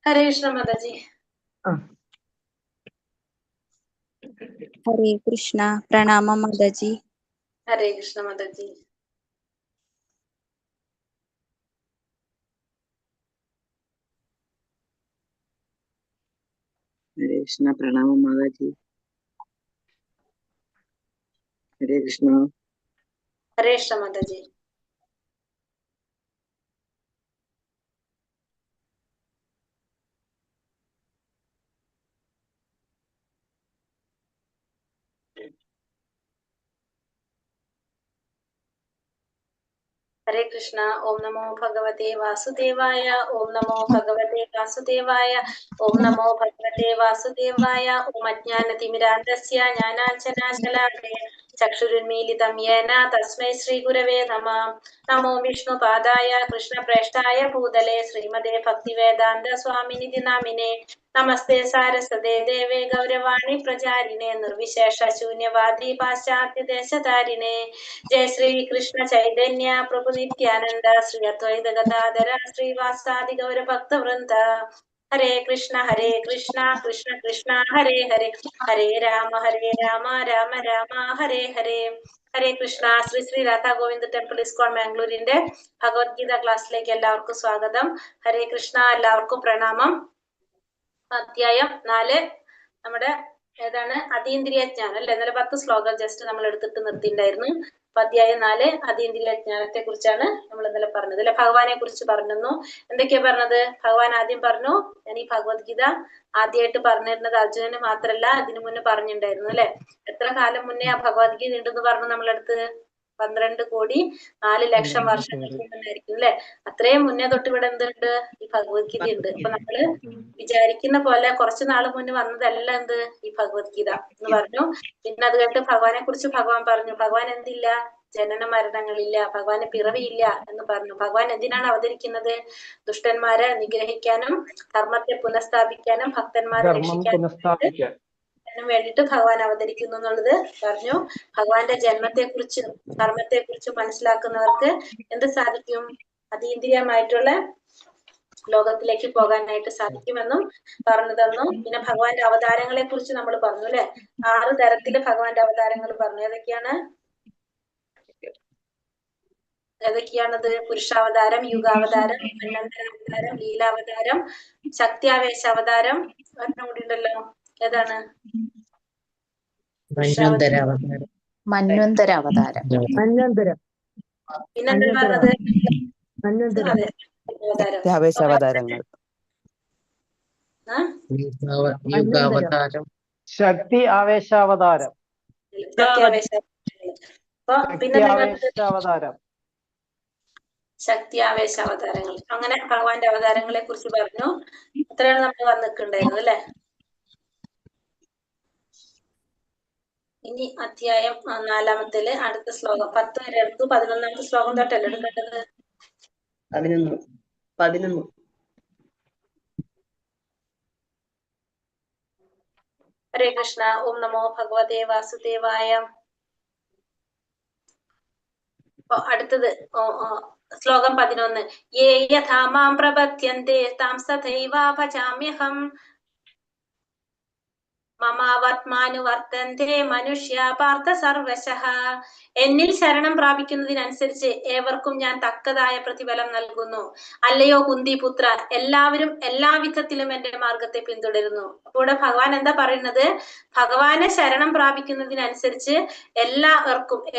हरे कृष्ण माताजी। हरे कृष्णा। प्रणाम माताजी। हरे कृष्ण माताजी। हरे कृष्णा। प्रणाम माताजी। हरे कृष्णा। हरे कृष्ण माताजी। हरे कृष्ण। ओम नमो भगवते वासुदेवाय। ओम नमो भगवते वासुदेवाय। ओम नमो भगवते वासुदेवाय। ओम अज्ञानतिमिरान्धस्य ज्ञानाञ्जनाशलाकया चक्षुरुन्मीलितं येन तस्मै श्रीगुरवे नमः। नमो विष्णुपादाय कृष्णप्रेष्ठाय भूतले श्रीमते भक्तिवेदान्त स्वामिनिधि नामिने। नमस्ते सारस्वते देवे गौरवाणी प्रचारिणे निर्विशेष शून्यवादी पाश्चात्य देशधारिणे। जय श्री कृष्ण चैतन्य प्रभु नित्यानंद श्री अद्वैत गदाधर श्रीवासादि गौर भक्त वृंद। हरे कृष्ण कृष्ण कृष्ण हरे हरे, हरे राम राम राम हरे हरे. ഹരേ കൃഷ്ണ. ശ്രീ ശ്രീ രാധാ ഗോവിന്ദ് ടെമ്പിൾ ഇസ്കോൺ മാംഗ്ലൂരിന്റെ ഭഗവത്ഗീത ക്ലാസ്സിലേക്ക് എല്ലാവർക്കും സ്വാഗതം. ഹരേ കൃഷ്ണ. എല്ലാവർക്കും പ്രണാമം. അധ്യായം 4 നമ്മുടെ ഏതാണ്? അതീന്ദ്രിയ ജ്ഞാനം അല്ലെ. ഇന്നലെ 10 ശ്ലോകം ജസ്റ്റ് നമ്മൾ എടുത്തിട്ട് നിർത്തിയിട്ടുണ്ടായിരുന്നു. അപ്പൊ അധ്യായം 4 അതീന്ദ്രിയ ജ്ഞാനത്തെ കുറിച്ചാണ് നമ്മൾ ഇന്നലെ പറഞ്ഞത് അല്ലെ. ഭഗവാനെ കുറിച്ച് പറഞ്ഞു. എന്തൊക്കെയാ പറഞ്ഞത്? ഭഗവാൻ ആദ്യം പറഞ്ഞു, ഞാൻ ഈ ഭഗവത്ഗീത ആദ്യമായിട്ട് പറഞ്ഞിരുന്നത് അർജുനന് മാത്രല്ല അതിനു മുന്നേ പറഞ്ഞിട്ടുണ്ടായിരുന്നു അല്ലെ. എത്ര കാലം മുന്നേ ആ ഭഗവത്ഗീത ഉണ്ടെന്ന് പറഞ്ഞു നമ്മളടുത്ത്? 12,04,00,000 വർഷങ്ങൾക്ക് മുന്നായിരിക്കും അല്ലെ. അത്രയും മുന്നേ തൊട്ട് ഇവിടെ എന്തുണ്ട്? ഈ ഭഗവത്ഗീത ഉണ്ട്. അപ്പൊ നമ്മള് വിചാരിക്കുന്ന പോലെ കുറച്ചു നാൾ മുന്നേ വന്നതല്ല എന്ത് ഈ ഭഗവത്ഗീത എന്ന് പറഞ്ഞു. പിന്നെ അത് കഴിഞ്ഞിട്ട് ഭഗവാനെ കുറിച്ച് ഭഗവാൻ പറഞ്ഞു, ഭഗവാൻ എന്തില്ല? ജനന മരണങ്ങളില്ല, ഭഗവാന് പിറവിയില്ല എന്ന് പറഞ്ഞു. ഭഗവാൻ എന്തിനാണ് അവതരിക്കുന്നത്? ദുഷ്ടന്മാരെ നിഗ്രഹിക്കാനും ധർമ്മത്തെ പുനഃസ്ഥാപിക്കാനും ഭക്തന്മാരെ രക്ഷിക്കാനും വേണ്ടിയിട്ട് ഭഗവാൻ അവതരിക്കുന്നു എന്നുള്ളത് പറഞ്ഞു. ഭഗവാന്റെ ജന്മത്തെ കുറിച്ചും ധർമ്മത്തെ കുറിച്ചും മനസ്സിലാക്കുന്നവർക്ക് എന്ത് സാധിക്കും? അതീന്ദ്രിയമായിട്ടുള്ള ലോകത്തിലേക്ക് പോകാനായിട്ട് സാധിക്കുമെന്നും പറഞ്ഞു തന്നു. പിന്നെ ഭഗവാന്റെ അവതാരങ്ങളെ കുറിച്ച് നമ്മൾ പറഞ്ഞു അല്ലെ. 6 തരത്തില് ഭഗവാന്റെ അവതാരങ്ങൾ പറഞ്ഞു. ഏതൊക്കെയാണത്? പുരുഷാവതാരം, യുഗാവതാരം, മന്വന്തരാവതാരം, ലീലാവതാരം, ശക്തിയാവേശ അവതാരം, ഒരെണ്ണം കൂടി ഉണ്ടല്ലോ. ഏതാണ്? മന്വന്തരാവതാരം. പിന്നെന്താ പറഞ്ഞത്? അതെ, അവതാരങ്ങൾ. ശക്തി ആവേശാവതാരം. ശക്തി ആവേശ അവതാരങ്ങൾ. അങ്ങനെ ഭഗവാന്റെ അവതാരങ്ങളെ കുറിച്ച് പറഞ്ഞു. അത്രയാണ് നമ്മൾ വന്നിട്ടുണ്ടായിരുന്നത് അല്ലെ. ഇനി അധ്യായം 4 അടുത്ത ശ്ലോകം 10 വരെ എടുത്തു. 11ാമത്തെ ശ്ലോകം തൊട്ടല്ലേ എടുക്കേണ്ടത്? 11. ഹരേ കൃഷ്ണ. ഓം നമോ ഭഗവതേ വാസുദേവായ. അടുത്തത് ശ്ലോകം 11. യേ യഥാ മാം പ്രപദ്യന്തെ താം തഥൈവ ഭജാമ്യഹം മമാവത്മാനുവർത്തന്തെ മനുഷ്യ പാർത്ഥ സർവശഃ. എന്നിൽ ശരണം പ്രാപിക്കുന്നതിനനുസരിച്ച് ഏവർക്കും ഞാൻ തക്കതായ പ്രതിഫലം നൽകുന്നു. അല്ലയോ കുന്തിപുത്ര, എല്ലാവരും എല്ലാവിധത്തിലും എന്റെ മാർഗത്തെ പിന്തുടരുന്നു. അപ്പോൾ ഇവിടെ ഭഗവാൻ എന്താ പറയുന്നത്? ഭഗവാനെ ശരണം പ്രാപിക്കുന്നതിനനുസരിച്ച്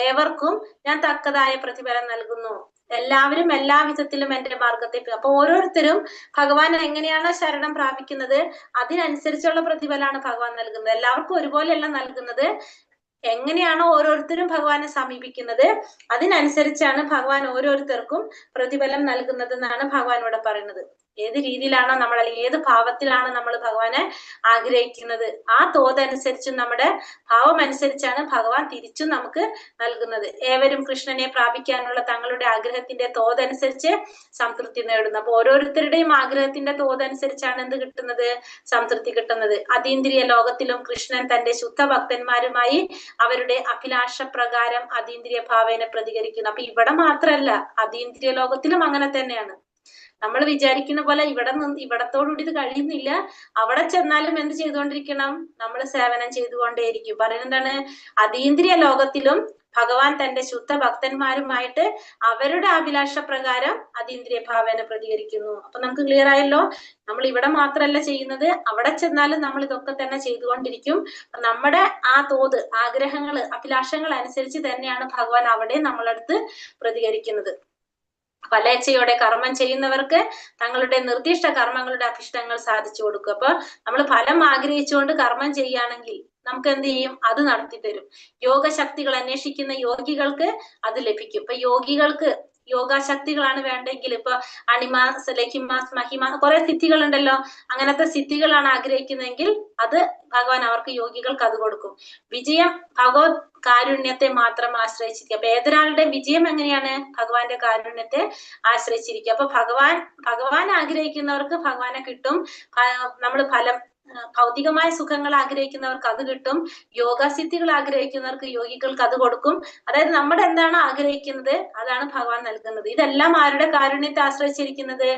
ഏവർക്കും ഞാൻ തക്കതായ പ്രതിഫലം നൽകുന്നു. എല്ലാവരും എല്ലാവിധത്തിലും എന്റെ മാർഗത്തെ. അപ്പൊ ഓരോരുത്തരും ഭഗവാൻ എങ്ങനെയാണോ ശരണം പ്രാപിക്കുന്നത് അതിനനുസരിച്ചുള്ള പ്രതിഫലമാണ് ഭഗവാൻ നൽകുന്നത്. എല്ലാവർക്കും ഒരുപോലെയല്ല നൽകുന്നത്. എങ്ങനെയാണോ ഓരോരുത്തരും ഭഗവാനെ സമീപിക്കുന്നത് അതിനനുസരിച്ചാണ് ഭഗവാൻ ഓരോരുത്തർക്കും പ്രതിഫലം നൽകുന്നത് എന്നാണ് ഭഗവാൻ ഇവിടെ പറയുന്നത്. ഏത് രീതിയിലാണോ നമ്മൾ, അല്ലെങ്കിൽ ഏത് ഭാവത്തിലാണോ നമ്മൾ ഭഗവാനെ ആഗ്രഹിക്കുന്നത് ആ തോതനുസരിച്ച്, നമ്മുടെ ഭാവം അനുസരിച്ചാണ് ഭഗവാൻ തിരിച്ചും നമുക്ക് നൽകുന്നത്. ഏവരും കൃഷ്ണനെ പ്രാപിക്കാനുള്ള തങ്ങളുടെ ആഗ്രഹത്തിന്റെ തോതനുസരിച്ച് സംതൃപ്തി നേടുന്നു. അപ്പൊ ഓരോരുത്തരുടെയും ആഗ്രഹത്തിന്റെ തോതനുസരിച്ചാണ് എന്ത് കിട്ടുന്നത്? സംതൃപ്തി കിട്ടുന്നത്. അതീന്ദ്രിയ ലോകത്തിലും കൃഷ്ണൻ തന്റെ ശുദ്ധ ഭക്തന്മാരുമായി അവരുടെ അഭിലാഷ പ്രകാരം അതീന്ദ്രിയ ഭാവേന പ്രതികരിക്കുന്നു. അപ്പൊ ഇവിടെ മാത്രല്ല, അതീന്ദ്രിയ ലോകത്തിലും അങ്ങനെ തന്നെയാണ്. നമ്മൾ വിചാരിക്കുന്ന പോലെ ഇവിടത്തോടുകൂടി ഇത് കഴിയുന്നില്ല. അവിടെ ചെന്നാലും എന്ത് ചെയ്തുകൊണ്ടിരിക്കണം? നമ്മൾ സേവനം ചെയ്തുകൊണ്ടേയിരിക്കും. പറയുന്നതാണ്, അതീന്ദ്രിയ ലോകത്തിലും ഭഗവാൻ തന്റെ ശുദ്ധ ഭക്തന്മാരുമായിട്ട് അവരുടെ അഭിലാഷ പ്രകാരം അതീന്ദ്രിയ ഭാവേന പ്രതികരിക്കുന്നു. അപ്പൊ നമുക്ക് ക്ലിയർ ആയല്ലോ, നമ്മൾ ഇവിടെ മാത്രമല്ല ചെയ്യുന്നത്, അവിടെ ചെന്നാലും നമ്മൾ ഇതൊക്കെ തന്നെ ചെയ്തുകൊണ്ടിരിക്കും. നമ്മുടെ ആ തോത്, ആഗ്രഹങ്ങൾ, അഭിലാഷങ്ങൾ അനുസരിച്ച് തന്നെയാണ് ഭഗവാൻ അവിടെ നമ്മളടുത്ത് പ്രതികരിക്കുന്നത്. ഫലേച്ഛയോടെ കർമ്മം ചെയ്യുന്നവർക്ക് തങ്ങളുടെ നിർദ്ദിഷ്ട കർമ്മങ്ങളുടെ അഭിഷ്ടങ്ങൾ സാധിച്ചു കൊടുക്കും. അപ്പൊ നമ്മൾ ഫലം ആഗ്രഹിച്ചുകൊണ്ട് കർമ്മം ചെയ്യുകയാണെങ്കിൽ നമുക്ക് എന്ത് ചെയ്യും? അത് നടത്തിത്തരും. യോഗശക്തികൾ അന്വേഷിക്കുന്ന യോഗികൾക്ക് അത് ലഭിക്കും. ഇപ്പൊ യോഗികൾക്ക് യോഗാശക്തികളാണ് വേണ്ടെങ്കിൽ, ഇപ്പൊ അണിമാസ്, ലഹിമാസ്, മഹിമ, കുറെ സിദ്ധികളുണ്ടല്ലോ, അങ്ങനത്തെ സിദ്ധികളാണ് ആഗ്രഹിക്കുന്നതെങ്കിൽ അത് ഭഗവാൻ അവർക്ക്, യോഗികൾക്ക് അത് കൊടുക്കും. വിജയം ഭഗവത് കാരുണ്യത്തെ മാത്രം ആശ്രയിച്ചിരിക്കുക. അപ്പൊ ഏതൊരാളുടെ വിജയം എങ്ങനെയാണ്? ഭഗവാന്റെ കാരുണ്യത്തെ ആശ്രയിച്ചിരിക്കുക. അപ്പൊ ഭഗവാൻ ആഗ്രഹിക്കുന്നവർക്ക് ഭഗവാനെ കിട്ടും. നമ്മൾ ഫലം, ഭൗതികമായ സുഖങ്ങൾ ആഗ്രഹിക്കുന്നവർക്ക് അത് കിട്ടും. യോഗസിദ്ധികൾ ആഗ്രഹിക്കുന്നവർക്ക് യോഗികൾക്ക് അത് കൊടുക്കും. അതായത് നമ്മുടെ എന്താണ് ആഗ്രഹിക്കുന്നത് അതാണ് ഭഗവാൻ നൽകുന്നത്. ഇതെല്ലാം ആരുടെ കാരുണ്യത്തെ ആശ്രയിച്ചിരിക്കുന്നത്?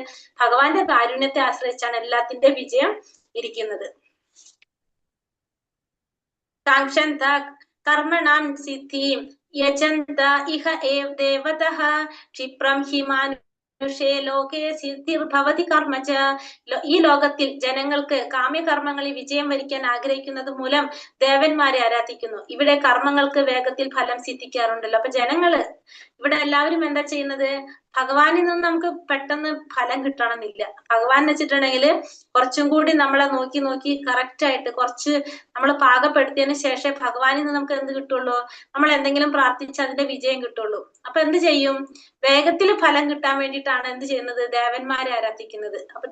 ഭഗവാന്റെ കാരുണ്യത്തെ ആശ്രയിച്ചാണ് എല്ലാത്തിന്റെ വിജയം ഇരിക്കുന്നത്. കാംക്ഷന്ത കർമ്മണാം സിദ്ധിം യജന്ത ഇഹ ഏവ ദേവതഃ ക്ഷിപ്രം ഹി മാനുഷേ ലോകേ സിദ്ധിർഭവതി കർമ്മച. ഈ ലോകത്തിൽ ജനങ്ങൾക്ക് കാമ്യകർമ്മങ്ങളിൽ വിജയം വരിക്കാൻ ആഗ്രഹിക്കുന്നത് മൂലം ദേവന്മാരെ ആരാധിക്കുന്നു. ഇവിടെ കർമ്മങ്ങൾക്ക് വേഗത്തിൽ ഫലം സിദ്ധിക്കാറുണ്ടല്ലോ. അപ്പൊ ജനങ്ങള് ഇവിടെ എല്ലാവരും എന്താ ചെയ്യുന്നത്? ഭഗവാനിൽ നിന്ന് നമുക്ക് പെട്ടെന്ന് ഫലം കിട്ടണമെന്നില്ല. ഭഗവാൻ എന്ന് വെച്ചിട്ടുണ്ടെങ്കിൽ കുറച്ചും കൂടി നമ്മളെ നോക്കി നോക്കി കറക്റ്റ് ആയിട്ട് കുറച്ച് നമ്മൾ പാകപ്പെടുത്തിയതിനു ശേഷം ഭഗവാനിൽ നിന്ന് നമുക്ക് എന്ത് കിട്ടുള്ളൂ? നമ്മൾ എന്തെങ്കിലും പ്രാർത്ഥിച്ച് അതിന്റെ വിജയം കിട്ടുള്ളൂ. അപ്പൊ എന്ത് ചെയ്യും? വേഗത്തിൽ ഫലം കിട്ടാൻ വേണ്ടിയിട്ടാണ് എന്ത് ചെയ്യുന്നത്? ദേവന്മാരെ ആരാധിക്കുന്നത്. അപ്പൊ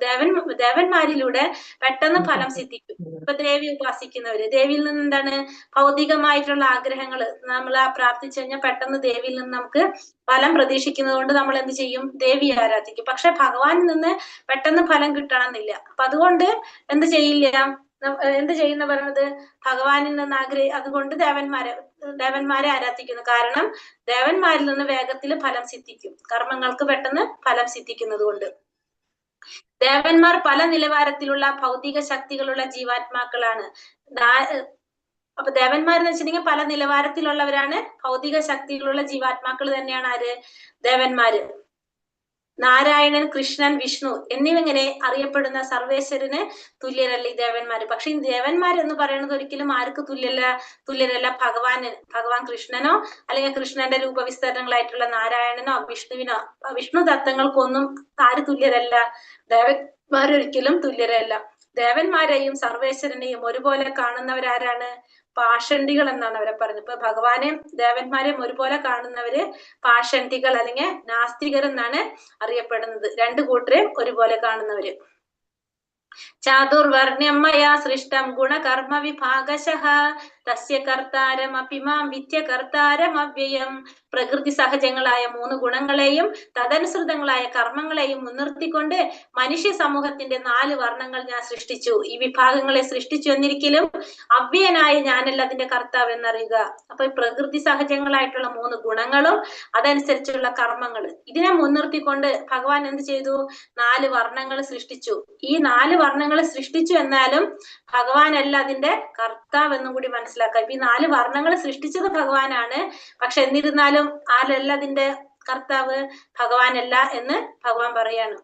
ദേവന്മാരിലൂടെ പെട്ടെന്ന് ഫലം സിദ്ധിക്കും. ഇപ്പൊ ദേവി ഉപാസിക്കുന്നവര്, ദേവിയിൽ നിന്ന് എന്താണ്? ഭൗതികമായിട്ടുള്ള ആഗ്രഹങ്ങൾ നമ്മൾ പ്രാർത്ഥിച്ചു കഴിഞ്ഞാൽ പെട്ടെന്ന് ദേവിയിൽ നിന്ന് നമുക്ക് ഫലം പ്രതീക്ഷിക്കുന്നത് കൊണ്ട് നമ്മൾ എന്ത് ചെയ്യും? ദേവിയെ ആരാധിക്കും. പക്ഷെ ഭഗവാനിൽ നിന്ന് പെട്ടെന്ന് ഫലം കിട്ടണമെന്നില്ല. അപ്പൊ അതുകൊണ്ട് എന്ത് ചെയ്യുന്ന പറയുന്നത്? ഭഗവാനിൽ നിന്ന് അതുകൊണ്ട് ദേവന്മാരെ ആരാധിക്കുന്നു. കാരണം ദേവന്മാരിൽ നിന്ന് വേഗത്തിൽ ഫലം സിദ്ധിക്കും. കർമ്മങ്ങൾക്ക് പെട്ടെന്ന് ഫലം സിദ്ധിക്കുന്നത് കൊണ്ട്. ദേവന്മാർ പല നിലവാരത്തിലുള്ള ഭൗതിക ശക്തികളുള്ള ജീവാത്മാക്കളാണ്. അപ്പൊ ദേവന്മാരെന്ന് വെച്ചിട്ടുണ്ടെങ്കിൽ പല നിലവാരത്തിലുള്ളവരാണ്. ഭൗതിക ശക്തികളുള്ള ജീവാത്മാക്കൾ തന്നെയാണ് ആര്? ദേവന്മാര്. നാരായണൻ, കൃഷ്ണൻ, വിഷ്ണു എന്നിവങ്ങനെ അറിയപ്പെടുന്ന സർവേശ്വരന് തുല്യരല്ല ഈ ദേവന്മാര്. പക്ഷെ ഈ ദേവന്മാരെന്ന് പറയുന്നത് ഒരിക്കലും ആർക്ക് തുല്യരല്ല? ഭഗവാൻ കൃഷ്ണനോ അല്ലെങ്കിൽ കൃഷ്ണന്റെ രൂപവിസ്തരണങ്ങളായിട്ടുള്ള നാരായണനോ വിഷ്ണുവിനോ, വിഷ്ണു തത്വങ്ങൾക്കൊന്നും ആര് തുല്യരല്ല? ദേവന്മാരൊരിക്കലും തുല്യരല്ല. ദേവന്മാരെയും സർവേശ്വരനെയും ഒരുപോലെ കാണുന്നവരാരാണ്? പാഷണ്ഡികൾ എന്നാണ് അവരെ പറഞ്ഞത്. ഇപ്പൊ ഭഗവാനെയും ദേവന്മാരെയും ഒരുപോലെ കാണുന്നവര് പാഷണ്ഡികൾ അല്ലെങ്കിൽ നാസ്തികർ എന്നാണ് അറിയപ്പെടുന്നത്. രണ്ടു കൂട്ടരെയും ഒരുപോലെ കാണുന്നവര്. ചാതുർവർണ്ണ്യം മയാ സൃഷ്ടം ഗുണകർമ്മ വിഭാഗശഃ തസ്യ കർത്താരമപി മാം വിദ്യ കർത്താരമവ്യയം. പ്രകൃതി സഹജങ്ങളായ 3 ഗുണങ്ങളെയും തദനുസൃതങ്ങളായ കർമ്മങ്ങളെയും മുൻനിർത്തിക്കൊണ്ട് മനുഷ്യ സമൂഹത്തിന്റെ 4 വർണ്ണങ്ങൾ ഞാൻ സൃഷ്ടിച്ചു. ഈ വിഭാഗങ്ങളെ സൃഷ്ടിച്ചു എന്നിരിക്കലും അവ്യയനായ ഞാനല്ല അതിന്റെ കർത്താവ് എന്നറിയുക. അപ്പൊ പ്രകൃതി സഹജങ്ങളായിട്ടുള്ള 3 ഗുണങ്ങളും അതനുസരിച്ചുള്ള കർമ്മങ്ങൾ, ഇതിനെ മുൻനിർത്തിക്കൊണ്ട് ഭഗവാൻ എന്ത് ചെയ്തു? 4 വർണ്ണങ്ങൾ സൃഷ്ടിച്ചു. ഈ 4 വർണ്ണങ്ങൾ സൃഷ്ടിച്ചു എന്നാലും ഭഗവാനല്ല അതിന്റെ കർത്താവ് എന്നും കൂടി മനസ്സിലാക്കാം. ഇപ്പൊ ഈ 4 വർണ്ണങ്ങൾ സൃഷ്ടിച്ചത് ഭഗവാനാണ്. പക്ഷെ എന്നിരുന്നാലും ആരല്ല അതിന്റെ കർത്താവ്? ഭഗവാനല്ല എന്ന് ഭഗവാൻ പറയാണ്.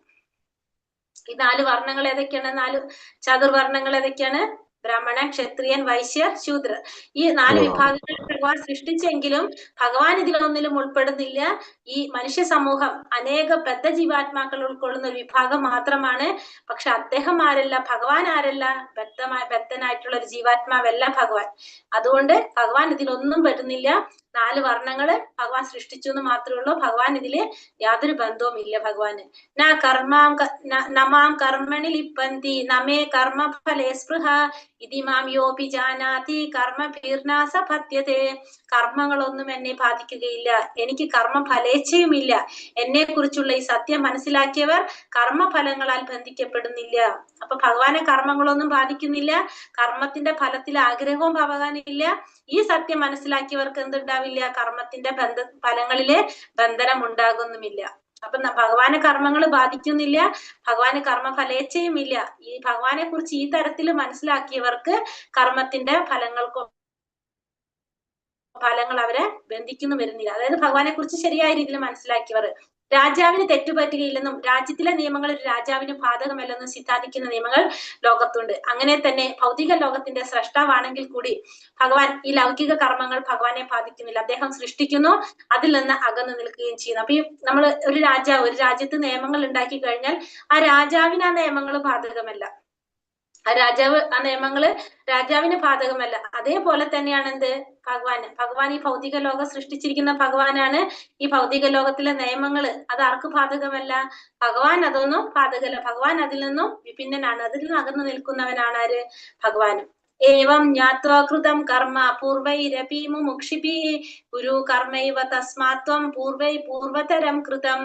ഈ 4 വർണ്ണങ്ങൾ ഏതൊക്കെയാണ്? 4 ചതുർവർണ്ണങ്ങൾ ഏതൊക്കെയാണ്? ബ്രാഹ്മണൻ, ക്ഷത്രിയൻ, വൈശ്യർ, ശൂദ്രർ. ഈ 4 വിഭാഗങ്ങൾ ഭഗവാൻ സൃഷ്ടിച്ചെങ്കിലും ഭഗവാൻ ഇതിലൊന്നിലും ഉൾപ്പെടുന്നില്ല. ഈ മനുഷ്യ സമൂഹം അനേക ബദ്ധ ജീവാത്മാക്കൾ ഉൾക്കൊള്ളുന്ന ഒരു വിഭാഗം മാത്രമാണ്. പക്ഷെ അദ്ദേഹം ആരല്ല? ഭഗവാൻ ആരല്ല? ബദ്ധനായിട്ടുള്ള ഒരു ജീവാത്മാവല്ല ഭഗവാൻ. അതുകൊണ്ട് ഭഗവാൻ ഇതിലൊന്നും വരുന്നില്ല. 4 വർണ്ണങ്ങള് ഭഗവാൻ സൃഷ്ടിച്ചു എന്ന് മാത്രമേ ഉള്ളൂ. ഭഗവാൻ ഇതില് യാതൊരു ബന്ധവും ഇല്ല. ഭഗവാന് നമാം കർമ്മണി ലിപ്പന്തി നമേ കർമ്മഫലേ സ്പൃഹ ഇതി മാം യോപി ജാനാതി കർമ്മഭീർനാസ പത്യതേ. കർമ്മങ്ങളൊന്നും എന്നെ ബാധിക്കുകയില്ല, എനിക്ക് കർമ്മഫലേച്ഛയുമില്ല. എന്നെ കുറിച്ചുള്ള ഈ സത്യം മനസ്സിലാക്കിയവർ കർമ്മഫലങ്ങളാൽ ബന്ധിക്കപ്പെടുന്നില്ല. അപ്പൊ ഭഗവാനെ കർമ്മങ്ങളൊന്നും ബാധിക്കുന്നില്ല, കർമ്മത്തിന്റെ ഫലത്തിൽ ആഗ്രഹവും ഭഗവാനില്ല. ഈ സത്യം മനസ്സിലാക്കിയവർക്ക് എന്തുണ്ടാവില്ല? കർമ്മത്തിന്റെ ഫലങ്ങളിലെ ബന്ധനം ഉണ്ടാകുന്നുമില്ല. അപ്പൊ ഭഗവാനെ കർമ്മങ്ങൾ ബാധിക്കുന്നില്ല, ഭഗവാന് കർമ്മഫലേച്ഛയും ഇല്ല. ഈ ഭഗവാനെ കുറിച്ച് ഈ തരത്തിൽ മനസ്സിലാക്കിയവർക്ക് കർമ്മത്തിന്റെ ഫലങ്ങൾ അവരെ ബന്ധിക്കുന്നു വരുന്നില്ല. അതായത് ഭഗവാനെ കുറിച്ച് ശരിയായ രീതിയിൽ മനസ്സിലാക്കിയവർ. രാജാവിന് തെറ്റുപറ്റുകയില്ലെന്നും രാജ്യത്തിലെ നിയമങ്ങൾ ഒരു രാജാവിന് ബാധകമല്ലെന്നും സിദ്ധാന്തിക്കുന്ന നിയമങ്ങൾ ലോകത്തുണ്ട്. അങ്ങനെ തന്നെ ഭൗതിക ലോകത്തിന്റെ സ്രഷ്ടാവാണെങ്കിൽ കൂടി ഭഗവാൻ ഈ ലൗകിക കർമ്മങ്ങൾ ഭഗവാനെ ബാധിക്കുന്നില്ല. അദ്ദേഹം സൃഷ്ടിക്കുന്നു, അതിൽ നിന്ന് അകന്നു നിൽക്കുകയും ചെയ്യുന്നു. അപ്പൊ ഈ നമ്മൾ ഒരു രാജാവ് ഒരു രാജ്യത്ത് നിയമങ്ങൾ ഉണ്ടാക്കി കഴിഞ്ഞാൽ ആ രാജാവിന് ആ നിയമങ്ങൾ ബാധകമല്ല, ആ നിയമങ്ങള് രാജാവിന് ബാധകമല്ല. അതേപോലെ തന്നെയാണ് എന്ത് ഭഗവാൻ ഈ ഭൗതിക ലോകം സൃഷ്ടിച്ചിരിക്കുന്ന ഭഗവാനാണ്. ഈ ഭൗതിക ലോകത്തിലെ നിയമങ്ങള് അത് ആർക്ക് ബാധകമല്ല? ഭഗവാൻ അതൊന്നും ബാധകമല്ല. ഭഗവാൻ അതിൽ നിന്നും വിഭിന്നനാണ്, അതിൽ നിന്ന് അകന്നു നിൽക്കുന്നവനാണ് ആര്? ഭഗവാനും. ഏവം ജ്ഞാത്വാ കൃതം കർമ്മ പൂർവൈരപി മുമുക്ഷിഭിഃ ഗുരു കർമ്മൈവ തസ്മാത്വം പൂർവതരം കൃതം.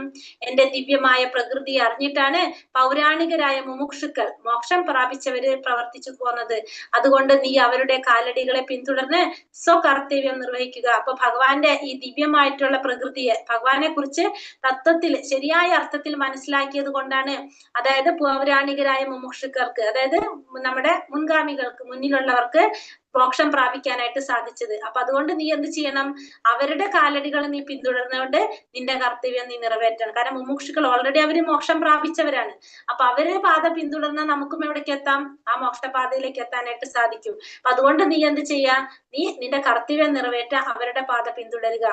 എന്റെ ദിവ്യമായ പ്രകൃതി അറിഞ്ഞിട്ടാണ് പൗരാണികരായ മുമുക്ഷുക്കൾ മോക്ഷം പ്രാപിച്ചവര് പ്രവർത്തിച്ചു പോന്നത്. അതുകൊണ്ട് നീ അവരുടെ കാലടികളെ പിന്തുടർന്ന് സ്വകർത്തവ്യം നിർവഹിക്കുക. അപ്പൊ ഭഗവാന്റെ ഈ ദിവ്യമായിട്ടുള്ള പ്രകൃതിയെ, ഭഗവാനെ കുറിച്ച് തത്വത്തിൽ ശരിയായ അർത്ഥത്തിൽ മനസ്സിലാക്കിയത് കൊണ്ടാണ്, അതായത് പൗരാണികരായ മുമുക്ഷുക്കർക്ക്, അതായത് നമ്മുടെ മുൻഗാമികൾക്ക്, മുന്നിലുള്ളവർക്ക് മോക്ഷം പ്രാപിക്കാനായിട്ട് സാധിച്ചത്. അപ്പൊ അതുകൊണ്ട് നീ എന്ത് ചെയ്യണം? അവരുടെ കാലടികൾ നീ പിന്തുടർന്നുകൊണ്ട് നിന്റെ കർത്തവ്യം നീ നിറവേറ്റണം. കാരണം മുമുക്ഷുക്കൾ ഓൾറെഡി അവര് മോക്ഷം പ്രാപിച്ചവരാണ്. അപ്പൊ അവരുടെ പാത പിന്തുടർന്നാൽ നമുക്കും എവിടേക്ക് എത്താം? ആ മോക്ഷപാതയിലേക്ക് എത്താനായിട്ട് സാധിക്കും. അപ്പൊ അതുകൊണ്ട് നീ എന്ത് ചെയ്യാ? നീ നിന്റെ കർത്തവ്യം നിറവേറ്റ, അവരുടെ പാത പിന്തുടരുക.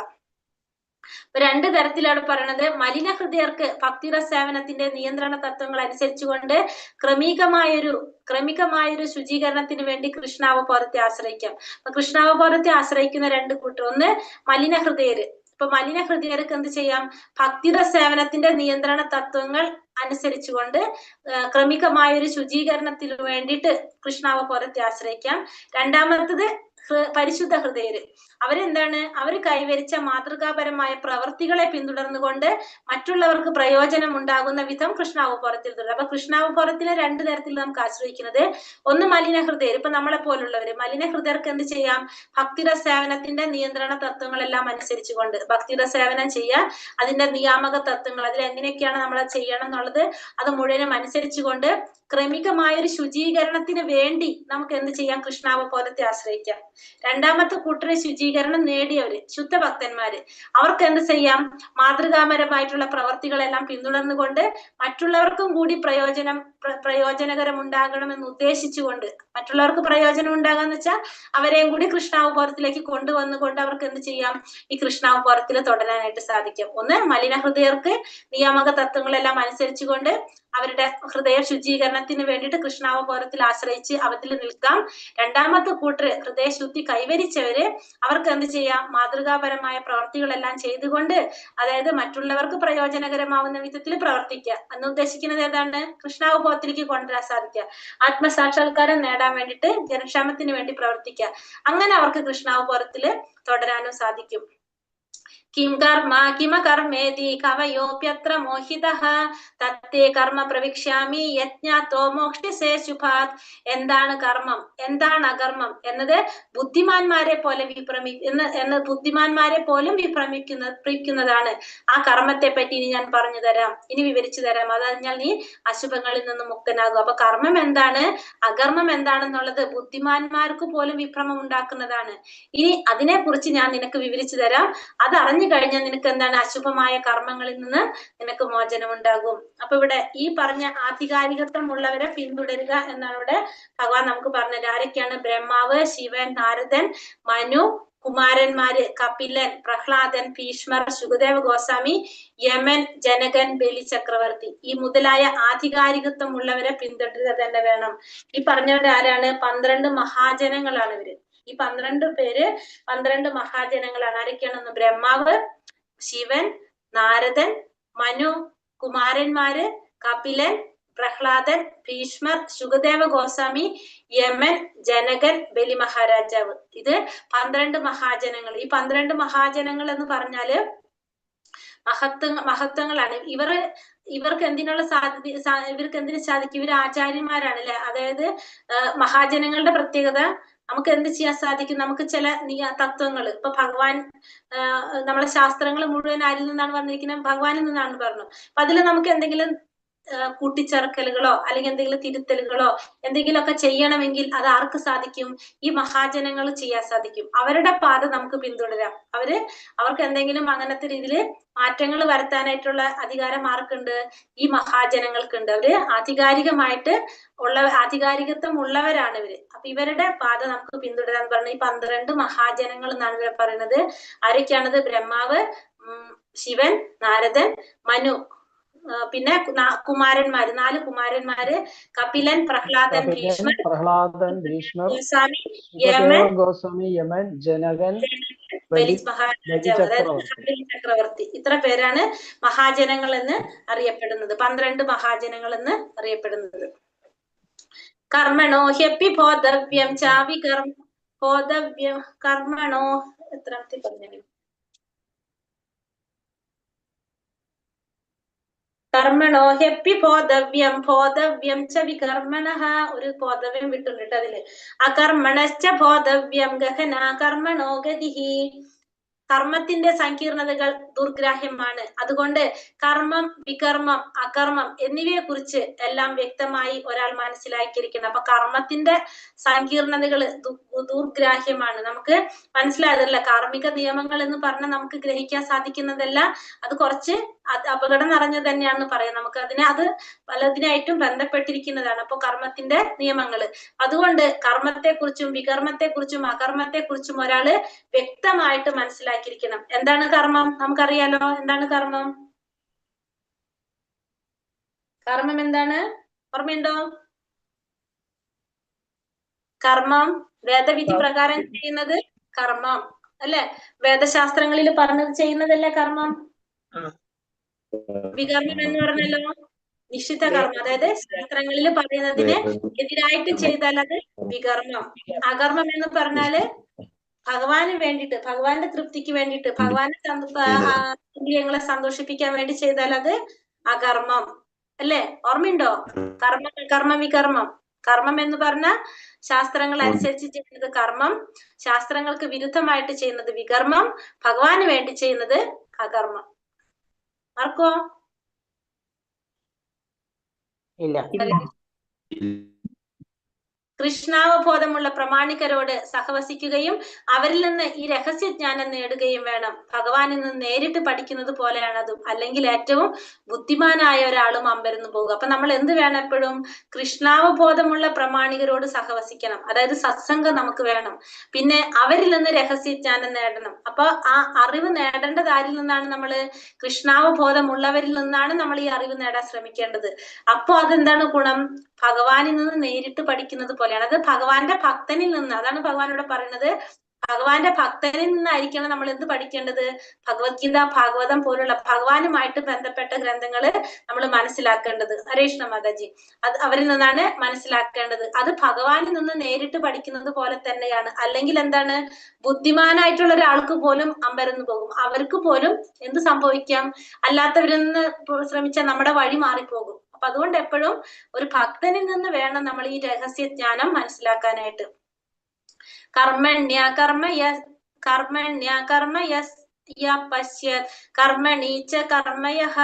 രണ്ട് തരത്തിലാണ് പറയണത്. മലിന ഹൃദയർക്ക് ഭക്തിര സേവനത്തിന്റെ നിയന്ത്രണ തത്വങ്ങൾ അനുസരിച്ചുകൊണ്ട് ക്രമികമായൊരു ശുചീകരണത്തിന് വേണ്ടി കൃഷ്ണാവബോധത്തെ ആശ്രയിക്കാം. അപ്പൊ കൃഷ്ണാവബോധത്തെ ആശ്രയിക്കുന്ന രണ്ട് കൂട്ടർ, ഒന്ന് മലിന ഹൃദയര്. ഇപ്പൊ മലിന ഹൃദയർക്ക് എന്ത് ചെയ്യാം? ഭക്തിര സേവനത്തിന്റെ നിയന്ത്രണ തത്വങ്ങൾ അനുസരിച്ചുകൊണ്ട് ക്രമികമായൊരു ശുചീകരണത്തിന് വേണ്ടിയിട്ട് കൃഷ്ണാവബോധത്തെ ആശ്രയിക്കാം. രണ്ടാമത്തത് പരിശുദ്ധ ഹൃദയര്. അവരെന്താണ്? അവർ കൈവരിച്ച മാതൃകാപരമായ പ്രവർത്തികളെ പിന്തുടർന്നുകൊണ്ട് മറ്റുള്ളവർക്ക് പ്രയോജനം ഉണ്ടാകുന്ന വിധം കൃഷ്ണാവബോധത്തിൽ തുടരും. അപ്പൊ കൃഷ്ണാവബോധത്തിലെ രണ്ട് തരത്തിൽ നമുക്ക് ആശ്രയിക്കുന്നത്. ഒന്ന് മലിന ഹൃദയർ, ഇപ്പൊ നമ്മളെ പോലുള്ളവര്. മലിന ഹൃദയർക്ക് എന്ത് ചെയ്യാം? ഭക്തിര സേവനത്തിന്റെ നിയന്ത്രണ തത്വങ്ങളെല്ലാം അനുസരിച്ചുകൊണ്ട് ഭക്തിര സേവനം ചെയ്യാൻ, അതിന്റെ നിയാമക തത്വങ്ങൾ, അതിൽ എങ്ങനെയൊക്കെയാണ് നമ്മൾ ചെയ്യണം എന്നുള്ളത് അത് മുഴുവനും അനുസരിച്ചുകൊണ്ട് ക്രമികമായൊരു ശുചീകരണത്തിന് വേണ്ടി നമുക്ക് എന്ത് ചെയ്യാം? കൃഷ്ണാവബോധത്തെ ആശ്രയിക്കാം. രണ്ടാമത്തെ കൂട്ടര് ശുചീകരണം നേടിയവര്, ശുദ്ധഭക്തന്മാര്. അവർക്ക് എന്ത് ചെയ്യാം? മാതൃകാപരമായിട്ടുള്ള പ്രവർത്തികളെല്ലാം പിന്തുടർന്നുകൊണ്ട് മറ്റുള്ളവർക്കും കൂടി പ്രയോജനകരം ഉണ്ടാകണമെന്ന് ഉദ്ദേശിച്ചുകൊണ്ട്, മറ്റുള്ളവർക്ക് പ്രയോജനം ഉണ്ടാകാന്ന് വെച്ചാൽ അവരെയും കൂടി കൃഷ്ണാവബോധത്തിലേക്ക് കൊണ്ടുവന്നുകൊണ്ട് അവർക്ക് എന്ത് ചെയ്യാം? ഈ കൃഷ്ണാവബോധത്തിൽ തുടരാനായിട്ട് സാധിക്കും. ഒന്ന് മലിന ഹൃദയർക്ക് നിയാമക തത്വങ്ങളെല്ലാം അനുസരിച്ചുകൊണ്ട് അവരുടെ ഹൃദയ ശുചീകരണത്തിന് വേണ്ടിയിട്ട് കൃഷ്ണാവബോധത്തിൽ ആശ്രയിച്ച് അവത്തിൽ നിൽക്കാം. രണ്ടാമത്തെ കൂട്ടര് ഹൃദയശുദ്ധി കൈവരിച്ചവര്, അവർക്ക് എന്ത് ചെയ്യാം? മാതൃകാപരമായ പ്രവർത്തികളെല്ലാം ചെയ്തുകൊണ്ട്, അതായത് മറ്റുള്ളവർക്ക് പ്രയോജനകരമാവുന്ന വിധത്തിൽ പ്രവർത്തിക്കുക. എന്ന് ഉദ്ദേശിക്കുന്നത് ഏതാണ്? കൃഷ്ണാവബോധത്തിലേക്ക് കൊണ്ടുവരാൻ സാധിക്കുക, ആത്മസാക്ഷാത്കാരം നേടാൻ വേണ്ടിയിട്ട്, ജനക്ഷേമത്തിന് വേണ്ടി പ്രവർത്തിക്കുക. അങ്ങനെ അവർക്ക് കൃഷ്ണാവബോധത്തിൽ തുടരാനും സാധിക്കും. കിമകർമ്മേതി കവയോപ്യത്ര മോഹിതഃ തത്തേ കർമ്മ പ്രവിക്ഷ്യാമി യജ്ഞാതോ മോക്ഷ്യസേ ശുഭാത്. എന്താണ് കർമ്മം, എന്താണ് അകർമ്മം എന്നത് ബുദ്ധിമാന്മാരെ പോലെ ബുദ്ധിമാന്മാരെ പോലും വിഭ്രമിക്കുന്നതാണ്. ആ കർമ്മത്തെ പറ്റി ഇനി ഞാൻ പറഞ്ഞു തരാം, ഇനി വിവരിച്ചു തരാം. അതറിഞ്ഞാൽ നീ അശുഭങ്ങളിൽ നിന്ന് മുക്തനാകും. അപ്പൊ കർമ്മം എന്താണ്, അകർമ്മം എന്താണെന്നുള്ളത് ബുദ്ധിമാന്മാർക്ക് പോലും വിഭ്രമം ഉണ്ടാക്കുന്നതാണ്. ഇനി അതിനെ കുറിച്ച് ഞാൻ നിനക്ക് വിവരിച്ചു തരാം. അത് അറിഞ്ഞു കഴിഞ്ഞാൽ നിനക്ക് എന്താണ്? അശുഭമായ കർമ്മങ്ങളിൽ നിന്ന് നിനക്ക് മോചനം ഉണ്ടാകും. അപ്പൊ ഇവിടെ ഈ പറഞ്ഞ ആധികാരികത്വം ഉള്ളവരെ പിന്തുടരുക എന്നാണ് ഇവിടെ ഭഗവാൻ നമുക്ക് പറഞ്ഞത്. ആരൊക്കെയാണ്? ബ്രഹ്മാവ്, ശിവൻ, നാരദൻ, മനു, കുമാരന്മാര് കപിലൻ, പ്രഹ്ലാദൻ, ഭീഷ്മർ, ശുകദേവ ഗോസ്വാമി, യമൻ, ജനകൻ, ബലി ചക്രവർത്തി. ഈ മുതലായ ആധികാരികത്വം ഉള്ളവരെ പിന്തുടരുക തന്നെ വേണം. ഈ പറഞ്ഞവരുടെ ആരാണ്? 12 മഹാജനങ്ങളാണ് ഇവര്. ഈ 12 പേര് 12 മഹാജനങ്ങളാണ്. ആരൊക്കെയാണെന്ന്? ബ്രഹ്മാവ്, ശിവൻ, നാരദൻ, മനു, കുമാരന്മാര്, കപിലൻ, പ്രഹ്ലാദൻ, ഭീഷ്മർ, ശുകദേവ ഗോസ്വാമി, യമൻ, ജനകൻ, ബലി മഹാരാജാവ്. ഇത് 12 മഹാജനങ്ങൾ. ഈ 12 മഹാജനങ്ങൾ എന്ന് പറഞ്ഞാല് മഹത്വങ്ങളാണ്. ഇവർക്ക് എന്തിനുള്ള ഇവർക്ക് എന്തിനു സാധിക്കും? ഇവർ ആചാര്യന്മാരാണ് അല്ലെ. അതായത് മഹാജനങ്ങളുടെ പ്രത്യേകത നമുക്ക് എന്ത് ചെയ്യാൻ സാധിക്കും? നമുക്ക് ചില തത്വങ്ങൾ, ഇപ്പൊ ഭഗവാൻ നമ്മളെ ശാസ്ത്രങ്ങൾ മുഴുവൻ ആരിൽ നിന്നാണ് വന്നിരിക്കുന്നത്? ഭഗവാനിൽ നിന്നാണ് പറഞ്ഞു. അപ്പൊ അതിൽ നമുക്ക് എന്തെങ്കിലും കൂട്ടിച്ചേർക്കലുകളോ അല്ലെങ്കിൽ എന്തെങ്കിലും തിരുത്തലുകളോ എന്തെങ്കിലുമൊക്കെ ചെയ്യണമെങ്കിൽ അത് ആർക്ക് സാധിക്കും? ഈ മഹാജനങ്ങൾ ചെയ്യാൻ സാധിക്കും. അവരുടെ പാത നമുക്ക് പിന്തുടരാം. അവർക്ക് എന്തെങ്കിലും അങ്ങനത്തെ രീതിയിൽ മാറ്റങ്ങൾ വരുത്താനായിട്ടുള്ള അധികാരം ആർക്കുണ്ട്? ഈ മഹാജനങ്ങൾക്കുണ്ട്. അവര് ആധികാരികത്വം ഉള്ളവരാണ് ഇവര്. അപ്പൊ ഇവരുടെ പാത നമുക്ക് പിന്തുടരാൻ പറഞ്ഞ ഈ 12 മഹാജനങ്ങൾ എന്നാണ് ഇവരെ പറയുന്നത്. ആരൊക്കെയാണത്? ബ്രഹ്മാവ്, ശിവൻ, നാരദൻ, മനു, പിന്നെ കുമാരന്മാര്, 4 കുമാരന്മാര്, കപിലൻ, പ്രഹ്ലാദൻ, ഭീഷ്മർ, ഗോസ്വാമി, യമൻ, ജനകൻ, ബലി മഹാരാജാവ്, അതായത് ചക്രവർത്തി. ഇത്ര പേരാണ് മഹാജനങ്ങൾ എന്ന് അറിയപ്പെടുന്നത്. 12 മഹാജനങ്ങൾ എന്ന് അറിയപ്പെടുന്നത്. കർമ്മണോ ഹ്യപ്പി ബോധവ്യം ചാവി ബോധവ്യം കർമ്മണോ, എത്രാമത്തെ പറഞ്ഞു? കർമ്മണോ ഹ്യപ്പി ബോധവ്യം ച വികർമ്മണഃ. ഒരു ബോധവ്യം വിട്ടുണ്ട് അതില്. അകർമ്മണശ്ച ബോധവ്യം ഗഹന കർമ്മണോ ഗതിഹി. കർമ്മത്തിന്റെ സങ്കീർണതകൾ ദുർഗ്രാഹ്യമാണ്. അതുകൊണ്ട് കർമ്മം, വികർമ്മം, അകർമ്മം എന്നിവയെ കുറിച്ച് എല്ലാം വ്യക്തമായി ഒരാൾ മനസ്സിലാക്കിയിരിക്കണം. അപ്പൊ കർമ്മത്തിന്റെ സങ്കീർണതകൾ ദുർഗ്രാഹ്യമാണ്. നമുക്ക് മനസ്സിലായതല്ല, കാർമ്മിക നിയമങ്ങൾ എന്ന് പറഞ്ഞാൽ നമുക്ക് ഗ്രഹിക്കാൻ സാധിക്കുന്നതല്ല. അത് കുറച്ച് അപകടം നിറഞ്ഞത് തന്നെയാണെന്ന് പറയാം. നമുക്ക് അത് പലതിനായിട്ടും ബന്ധപ്പെട്ടിരിക്കുന്നതാണ്. അപ്പൊ കർമ്മത്തിന്റെ നിയമങ്ങള്, അതുകൊണ്ട് കർമ്മത്തെക്കുറിച്ചും വികർമ്മത്തെക്കുറിച്ചും അകർമ്മത്തെക്കുറിച്ചും ഒരാള് വ്യക്തമായിട്ട് മനസ്സിലാക്കിയിരിക്കണം. എന്താണ് കർമ്മം? നമുക്കറിയാലോ എന്താണ് കർമ്മം. കർമ്മം എന്താണ്? ഓർമ്മയുണ്ടോ? കർമ്മം വേദവിധി പ്രകാരം ചെയ്യുന്നത് കർമ്മം അല്ലെ? വേദശാസ്ത്രങ്ങളിൽ പറഞ്ഞത് ചെയ്യുന്നതല്ലേ കർമ്മം. വികർമ്മം എന്ന് പറഞ്ഞല്ലോ നിശ്ചിത കർമ്മം, അതായത് ശാസ്ത്രങ്ങളിൽ പറയുന്നതിന് എതിരായിട്ട് ചെയ്താൽ അത് വികർമ്മം. അകർമ്മം എന്ന് പറഞ്ഞാല് ഭഗവാന് വേണ്ടിയിട്ട്, ഭഗവാന്റെ തൃപ്തിക്ക് വേണ്ടിയിട്ട്, ഭഗവാന്റെ ഇന്ദ്രിയങ്ങളെ സന്തോഷിപ്പിക്കാൻ വേണ്ടി ചെയ്താൽ അത് അകർമ്മം അല്ലെ? ഓർമ്മയുണ്ടോ? കർമ്മ വികർമ്മം. കർമ്മം എന്ന് പറഞ്ഞാൽ ശാസ്ത്രങ്ങൾ അനുസരിച്ച് ചെയ്യുന്നത് കർമ്മം, ശാസ്ത്രങ്ങൾക്ക് വിരുദ്ധമായിട്ട് ചെയ്യുന്നത് വികർമ്മം, ഭഗവാന് വേണ്ടി ചെയ്യുന്നത് അകർമ്മം. ആർക്കോ? ഇല്ല. കൃഷ്ണാവബോധമുള്ള പ്രമാണികരോട് സഹവസിക്കുകയും അവരിൽ നിന്ന് ഈ രഹസ്യജ്ഞാനം നേടുകയും വേണം. ഭഗവാനിൽ നിന്ന് നേരിട്ട് പഠിക്കുന്നത് പോലെയാണ് അതും. അല്ലെങ്കിൽ ഏറ്റവും ബുദ്ധിമാനായ ഒരാളും അമ്പരന്ന് പോകുക. അപ്പൊ നമ്മൾ എന്ത് വേണം? എപ്പോഴും കൃഷ്ണാവബോധമുള്ള പ്രമാണികരോട് സഹവസിക്കണം. അതായത് സത്സംഗം നമുക്ക് വേണം. പിന്നെ അവരിൽ നിന്ന് രഹസ്യജ്ഞാനം നേടണം. അപ്പൊ ആ അറിവ് നേടേണ്ടത് ആരിൽ നിന്നാണ്? നമ്മള് കൃഷ്ണാവബോധമുള്ളവരിൽ നിന്നാണ് നമ്മൾ ഈ അറിവ് നേടാൻ ശ്രമിക്കേണ്ടത്. അപ്പൊ അതെന്താണ് ഗുണം? ഭഗവാനിൽ നിന്ന് നേരിട്ട് പഠിക്കുന്നത് പോലെയാണ്. അത് ഭഗവാന്റെ ഭക്തനിൽ നിന്ന്, അതാണ് ഭഗവാൻ ഇവിടെ പറയുന്നത്. ഭഗവാന്റെ ഭക്തനിൽ നിന്നായിരിക്കണം നമ്മൾ എന്ത് പഠിക്കേണ്ടത്? ഭഗവത്ഗീത, ഭാഗവതം പോലുള്ള ഭഗവാനുമായിട്ട് ബന്ധപ്പെട്ട ഗ്രന്ഥങ്ങള് നമ്മൾ മനസ്സിലാക്കേണ്ടത്. ഹരേഷ്ണ മാതാജി, അത് അവരിൽ നിന്നാണ് മനസ്സിലാക്കേണ്ടത്. അത് ഭഗവാനിൽ നിന്ന് നേരിട്ട് പഠിക്കുന്നത് പോലെ തന്നെയാണ്. അല്ലെങ്കിൽ എന്താണ്? ബുദ്ധിമാനായിട്ടുള്ള ഒരാൾക്ക് പോലും അമ്പരന്ന് പോകും. അവർക്ക് പോലും എന്ത് സംഭവിക്കാം? അല്ലാത്തവരിൽ നിന്ന് ശ്രമിച്ചാൽ നമ്മുടെ വഴി മാറിപ്പോകും. അപ്പൊ അതുകൊണ്ട് എപ്പോഴും ഒരു ഭക്തനിൽ നിന്ന് വേണം നമ്മൾ ഈ രഹസ്യജ്ഞാനം മനസ്സിലാക്കാനായിട്ട്. കർമ്മണ്യ കർമ്മണീച്ച കർമ്മയഃ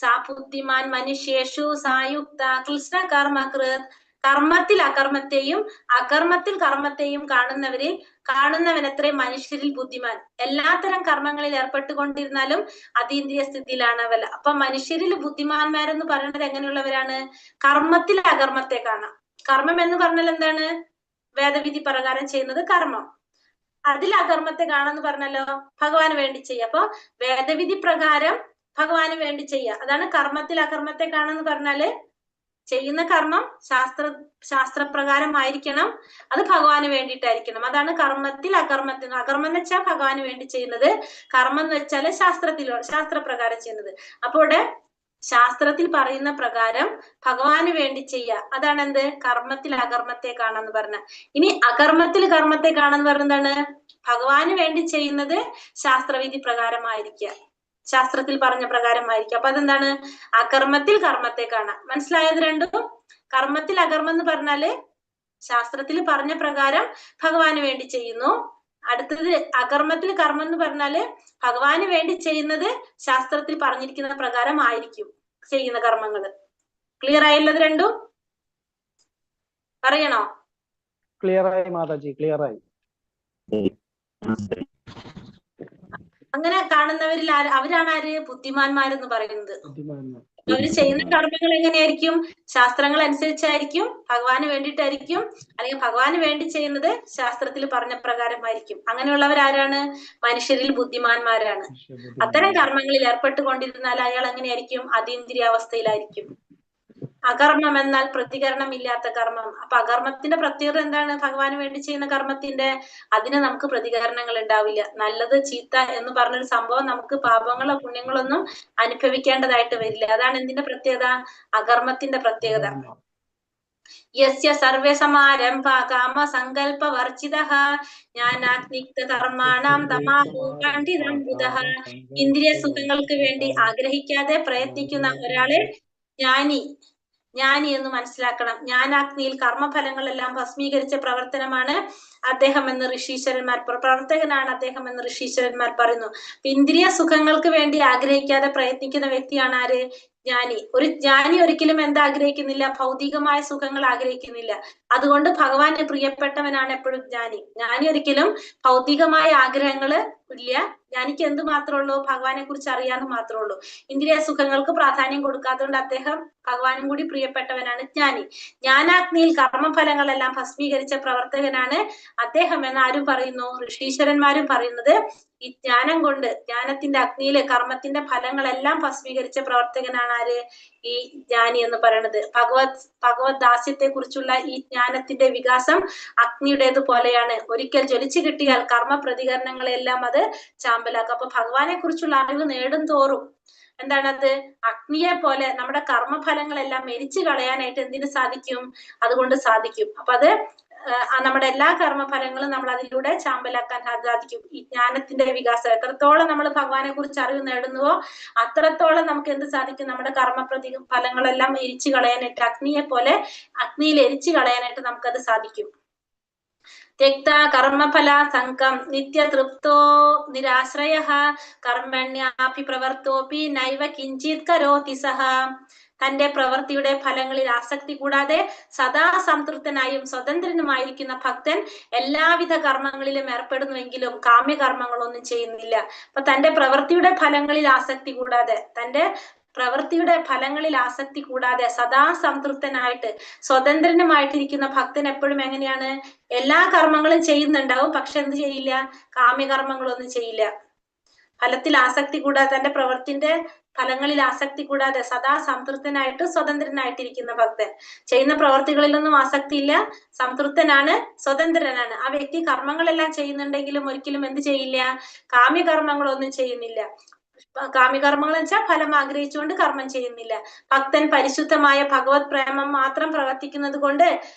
സാ ബുദ്ധിമാൻ മനുഷ്യേഷു സായുക്ത കൃഷ്ണ കർമ്മകൃത്. കർമ്മത്തിൽ അകർമ്മത്തെയും അകർമ്മത്തിൽ കർമ്മത്തെയും കാണുന്നവനത്രേ മനുഷ്യരിൽ ബുദ്ധിമാൻ. എല്ലാത്തരം കർമ്മങ്ങളിൽ ഏർപ്പെട്ടുകൊണ്ടിരുന്നാലും അതീന്ദ്രിയ സ്ഥിതിയിലാണ് അവൽ. അപ്പൊ മനുഷ്യരിൽ ബുദ്ധിമാന്മാരെന്ന് പറയുന്നത് എങ്ങനെയുള്ളവരാണ്? കർമ്മത്തിൽ അകർമ്മത്തെ കാണാം. കർമ്മം എന്ന് പറഞ്ഞാൽ എന്താണ്? വേദവിധി പ്രകാരം ചെയ്യുന്നത് കർമ്മം. അതിൽ അകർമ്മത്തെ കാണാന്ന് പറഞ്ഞല്ലോ, ഭഗവാന് വേണ്ടി ചെയ്യുക. അപ്പൊ വേദവിധി പ്രകാരം ഭഗവാന് വേണ്ടി ചെയ്യുക, അതാണ് കർമ്മത്തിൽ അകർമ്മത്തെ കാണാന്ന് പറഞ്ഞാല് ചെയ്യുന്ന കർമ്മം ശാസ്ത്രപ്രകാരമായിരിക്കണം, അത് ഭഗവാന് വേണ്ടിയിട്ടായിരിക്കണം. അതാണ് കർമ്മത്തിൽ അകർമ്മത്തിൽ. അകർമ്മം എന്ന് വെച്ചാൽ ഭഗവാന് വേണ്ടി ചെയ്യുന്നത്, കർമ്മം എന്ന് വെച്ചാല് ശാസ്ത്രപ്രകാരം ചെയ്യുന്നത്. അപ്പൊ ഇവിടെ ശാസ്ത്രത്തിൽ പറയുന്ന പ്രകാരം ഭഗവാന് വേണ്ടി ചെയ്യുക, അതാണ് എന്ത്? കർമ്മത്തിൽ അകർമ്മത്തെ കാണാന്ന് പറഞ്ഞ. ഇനി അകർമ്മത്തിൽ കർമ്മത്തെ കാണാന്ന് പറഞ്ഞ എന്താണ്? ഭഗവാന് വേണ്ടി ചെയ്യുന്നത് ശാസ്ത്രവിധി പ്രകാരമായിരിക്കുക, ശാസ്ത്രത്തിൽ പറഞ്ഞ പ്രകാരമായിരിക്കും. അപ്പൊ അതെന്താണ്? അകർമ്മത്തിൽ കർമ്മത്തെ കാണാം. മനസ്സിലായത് രണ്ടും? കർമ്മത്തിൽ അകർമ്മം എന്ന് പറഞ്ഞാല് ശാസ്ത്രത്തിൽ പറഞ്ഞ പ്രകാരം ഭഗവാന് വേണ്ടി ചെയ്യുന്നു. അടുത്തത് അകർമ്മത്തിൽ കർമ്മം എന്ന് പറഞ്ഞാല് ഭഗവാന് വേണ്ടി ചെയ്യുന്നത് ശാസ്ത്രത്തിൽ പറഞ്ഞിരിക്കുന്ന പ്രകാരം ആയിരിക്കും ചെയ്യുന്ന കർമ്മങ്ങള്. ക്ലിയർ ആയുള്ളത് രണ്ടും? പറയണോ? ക്ലിയർ ആയി മാതാജി, ക്ലിയർ ആയി. അങ്ങനെ കാണുന്നവരിൽ അവരാണ് ആര്? ബുദ്ധിമാന്മാരെന്ന് പറയുന്നത്. അവര് ചെയ്യുന്ന കർമ്മങ്ങൾ എങ്ങനെയായിരിക്കും? ശാസ്ത്രങ്ങൾ അനുസരിച്ചായിരിക്കും, ഭഗവാന് വേണ്ടിയിട്ടായിരിക്കും, അല്ലെങ്കിൽ ഭഗവാന് വേണ്ടി ചെയ്യുന്നത് ശാസ്ത്രത്തിൽ പറഞ്ഞ പ്രകാരമായിരിക്കും. അങ്ങനെയുള്ളവരാരാണ്? മനുഷ്യരിൽ ബുദ്ധിമാന്മാരാണ്. അത്തരം കർമ്മങ്ങളിൽ ഏർപ്പെട്ടുകൊണ്ടിരുന്നാൽ അയാൾ എങ്ങനെയായിരിക്കും? അതീന്ദ്രിയാവസ്ഥയിലായിരിക്കും. അകർമ്മം എന്നാൽ പ്രതികരണം ഇല്ലാത്ത കർമ്മം. അപ്പൊ അകർമ്മത്തിന്റെ പ്രത്യേകത എന്താണ്? ഭഗവാന് വേണ്ടി ചെയ്യുന്ന കർമ്മത്തിന്റെ അതിന് നമുക്ക് പ്രതികരണങ്ങൾ ഉണ്ടാവില്ല. നല്ലത് ചീത്ത എന്ന് പറഞ്ഞൊരു സംഭവം നമുക്ക് പാപങ്ങളോ പുണ്യങ്ങളൊന്നും അനുഭവിക്കേണ്ടതായിട്ട് വരില്ല. അതാണ് എന്തിന്റെ പ്രത്യേകത? അകർമ്മത്തിന്റെ പ്രത്യേകത. യസ്യ സർവേ സമാരംഭ കാമ സങ്കല്പ വർജിതഃ ജ്ഞാനാഗ്നിക്ത കർമാണം തമാഹു പണ്ഡിതം ബുധഃ. ഇന്ദ്രിയ സുഖങ്ങൾക്ക് വേണ്ടി ആഗ്രഹിക്കാതെ പ്രയത്നിക്കുന്ന ഒരാളെ ജ്ഞാനി എന്ന് മനസ്സിലാക്കണം. ജ്ഞാനാഗ്നിയിൽ കർമ്മഫലങ്ങളെല്ലാം ഭസ്മീകരിച്ച പ്രവർത്തനമാണ് അദ്ദേഹം എന്ന് ഋഷീശ്വരന്മാർ, പ്രവർത്തകനാണ് അദ്ദേഹം എന്ന് ഋഷീശ്വരന്മാർ പറയുന്നു. ഇന്ദ്രിയ സുഖങ്ങൾക്ക് വേണ്ടി ആഗ്രഹിക്കാതെ പ്രയത്നിക്കുന്ന വ്യക്തിയാണ് ആര്? ജ്ഞാനി. ഒരു ജ്ഞാനി ഒരിക്കലും എന്താഗ്രഹിക്കുന്നില്ല? ഭൗതികമായ സുഖങ്ങൾ ആഗ്രഹിക്കുന്നില്ല. അതുകൊണ്ട് ഭഗവാന് പ്രിയപ്പെട്ടവനാണ് എപ്പോഴും ജ്ഞാനി. ജ്ഞാനി ഒരിക്കലും ഭൗതികമായ ആഗ്രഹങ്ങള് ഇല്ല. ജ്ഞാനിക്ക് എന്ത് മാത്രമേ ഉള്ളൂ? ഭഗവാനെ കുറിച്ച് അറിയാന്ന് മാത്രമേ ഉള്ളൂ. ഇന്ദ്രിയ സുഖങ്ങൾക്ക് പ്രാധാന്യം കൊടുക്കാത്തതുകൊണ്ട് അദ്ദേഹം ഭഗവാനും കൂടി പ്രിയപ്പെട്ടവനാണ് ജ്ഞാനി. ജ്ഞാനാഗ്നിയിൽ കർമ്മഫലങ്ങളെല്ലാം ഭസ്മീകരിച്ച പ്രവർത്തകനാണ് അദ്ദേഹം എന്ന് ആരും പറയുന്നു? ഋഷീശ്വരന്മാരും പറയുന്നത് ഈ ജ്ഞാനം കൊണ്ട്, ജ്ഞാനത്തിന്റെ അഗ്നിയിലെ കർമ്മത്തിന്റെ ഫലങ്ങളെല്ലാം ഭസ്മീകരിച്ച പ്രവർത്തകനാണ് ആര്? ഈ ജ്ഞാനി എന്ന് പറയുന്നത്. ഭഗവത് ദാസ്യത്തെ കുറിച്ചുള്ള ഈ ജ്ഞാനത്തിന്റെ വികാസം അഗ്നിയുടേത് പോലെയാണ്. ഒരിക്കൽ ജ്വലിച്ചു കിട്ടിയാൽ കർമ്മ പ്രതികരണങ്ങളെല്ലാം അത് ചാമ്പലാക്കും. അപ്പൊ ഭഗവാനെ കുറിച്ചുള്ള അറിവ് നേടും തോറും എന്താണത്? അഗ്നിയെ പോലെ നമ്മുടെ കർമ്മഫലങ്ങളെല്ലാം എരിച്ചു കളയാനായിട്ട് എന്തിനു സാധിക്കും? അതുകൊണ്ട് സാധിക്കും. അപ്പൊ അത് നമ്മുടെ എല്ലാ കർമ്മഫലങ്ങളും നമ്മൾ അതിലൂടെ ചാമ്പലാക്കാൻ സാധിക്കും. ഈ ജ്ഞാനത്തിന്റെ വികാസം എത്രത്തോളം നമ്മൾ ഭഗവാനെ കുറിച്ച് അറിവ് നേടുന്നുവോ അത്രത്തോളം നമുക്ക് എന്ത് സാധിക്കും? നമ്മുടെ ഫലങ്ങളെല്ലാം എരിച്ചു കളയാനായിട്ട്, അഗ്നിയെ പോലെ അഗ്നിയിൽ എരിച്ചു കളയാനായിട്ട് നമുക്കത് സാധിക്കും. त्यक्ता कर्मफला संकं नित्यतृप्तो निराश्रयः कर्मण्यापि प्रवर्तोऽपि नैव किञ्चित् करोति सः. തന്റെ പ്രവൃത്തിയുടെ ഫലങ്ങളിൽ ആസക്തി കൂടാതെ സദാ സംതൃപ്തനായും സ്വതന്ത്രനുമായിരിക്കുന്ന ഭക്തൻ എല്ലാവിധ കർമ്മങ്ങളിലും ഏർപ്പെടുന്നുവെങ്കിലും കാമ്യകർമ്മങ്ങളൊന്നും ചെയ്യുന്നില്ല. അപ്പൊ തന്റെ പ്രവൃത്തിയുടെ ഫലങ്ങളിൽ ആസക്തി കൂടാതെ സദാ സംതൃപ്തനായിട്ട് സ്വതന്ത്രനുമായിട്ടിരിക്കുന്ന ഭക്തൻ എപ്പോഴും എങ്ങനെയാണ്? എല്ലാ കർമ്മങ്ങളും ചെയ്യുന്നുണ്ടാവും, പക്ഷെ എന്ത് ചെയ്യില്ല? കാമ്യകർമ്മങ്ങളൊന്നും ചെയ്യില്ല. ഫലത്തിൽ ആസക്തി കൂടാതെ, തന്റെ പ്രവൃത്തിന്റെ ഫലങ്ങളിൽ ആസക്തി കൂടാതെ സദാ സംതൃപ്തനായിട്ട് സ്വതന്ത്രനായിട്ടിരിക്കുന്ന ഭക്തൻ. ചെയ്യുന്ന പ്രവർത്തികളിലൊന്നും ആസക്തിയില്ല, സംതൃപ്തനാണ്, സ്വതന്ത്രനാണ്. ആ വ്യക്തി കർമ്മങ്ങളെല്ലാം ചെയ്യുന്നുണ്ടെങ്കിലും ഒരിക്കലും എന്ത് ചെയ്യില്ല? കാമ്യകർമ്മങ്ങളൊന്നും ചെയ്യുന്നില്ല. കാമ്യകർമ്മങ്ങൾ എന്ന് വെച്ചാൽ ഫലം ആഗ്രഹിച്ചുകൊണ്ട് കർമ്മം ചെയ്യുന്നില്ല. ഭക്തൻ പരിശുദ്ധമായ ഭഗവത് പ്രേമം മാത്രം പ്രവർത്തിക്കുന്നത് കൊണ്ട്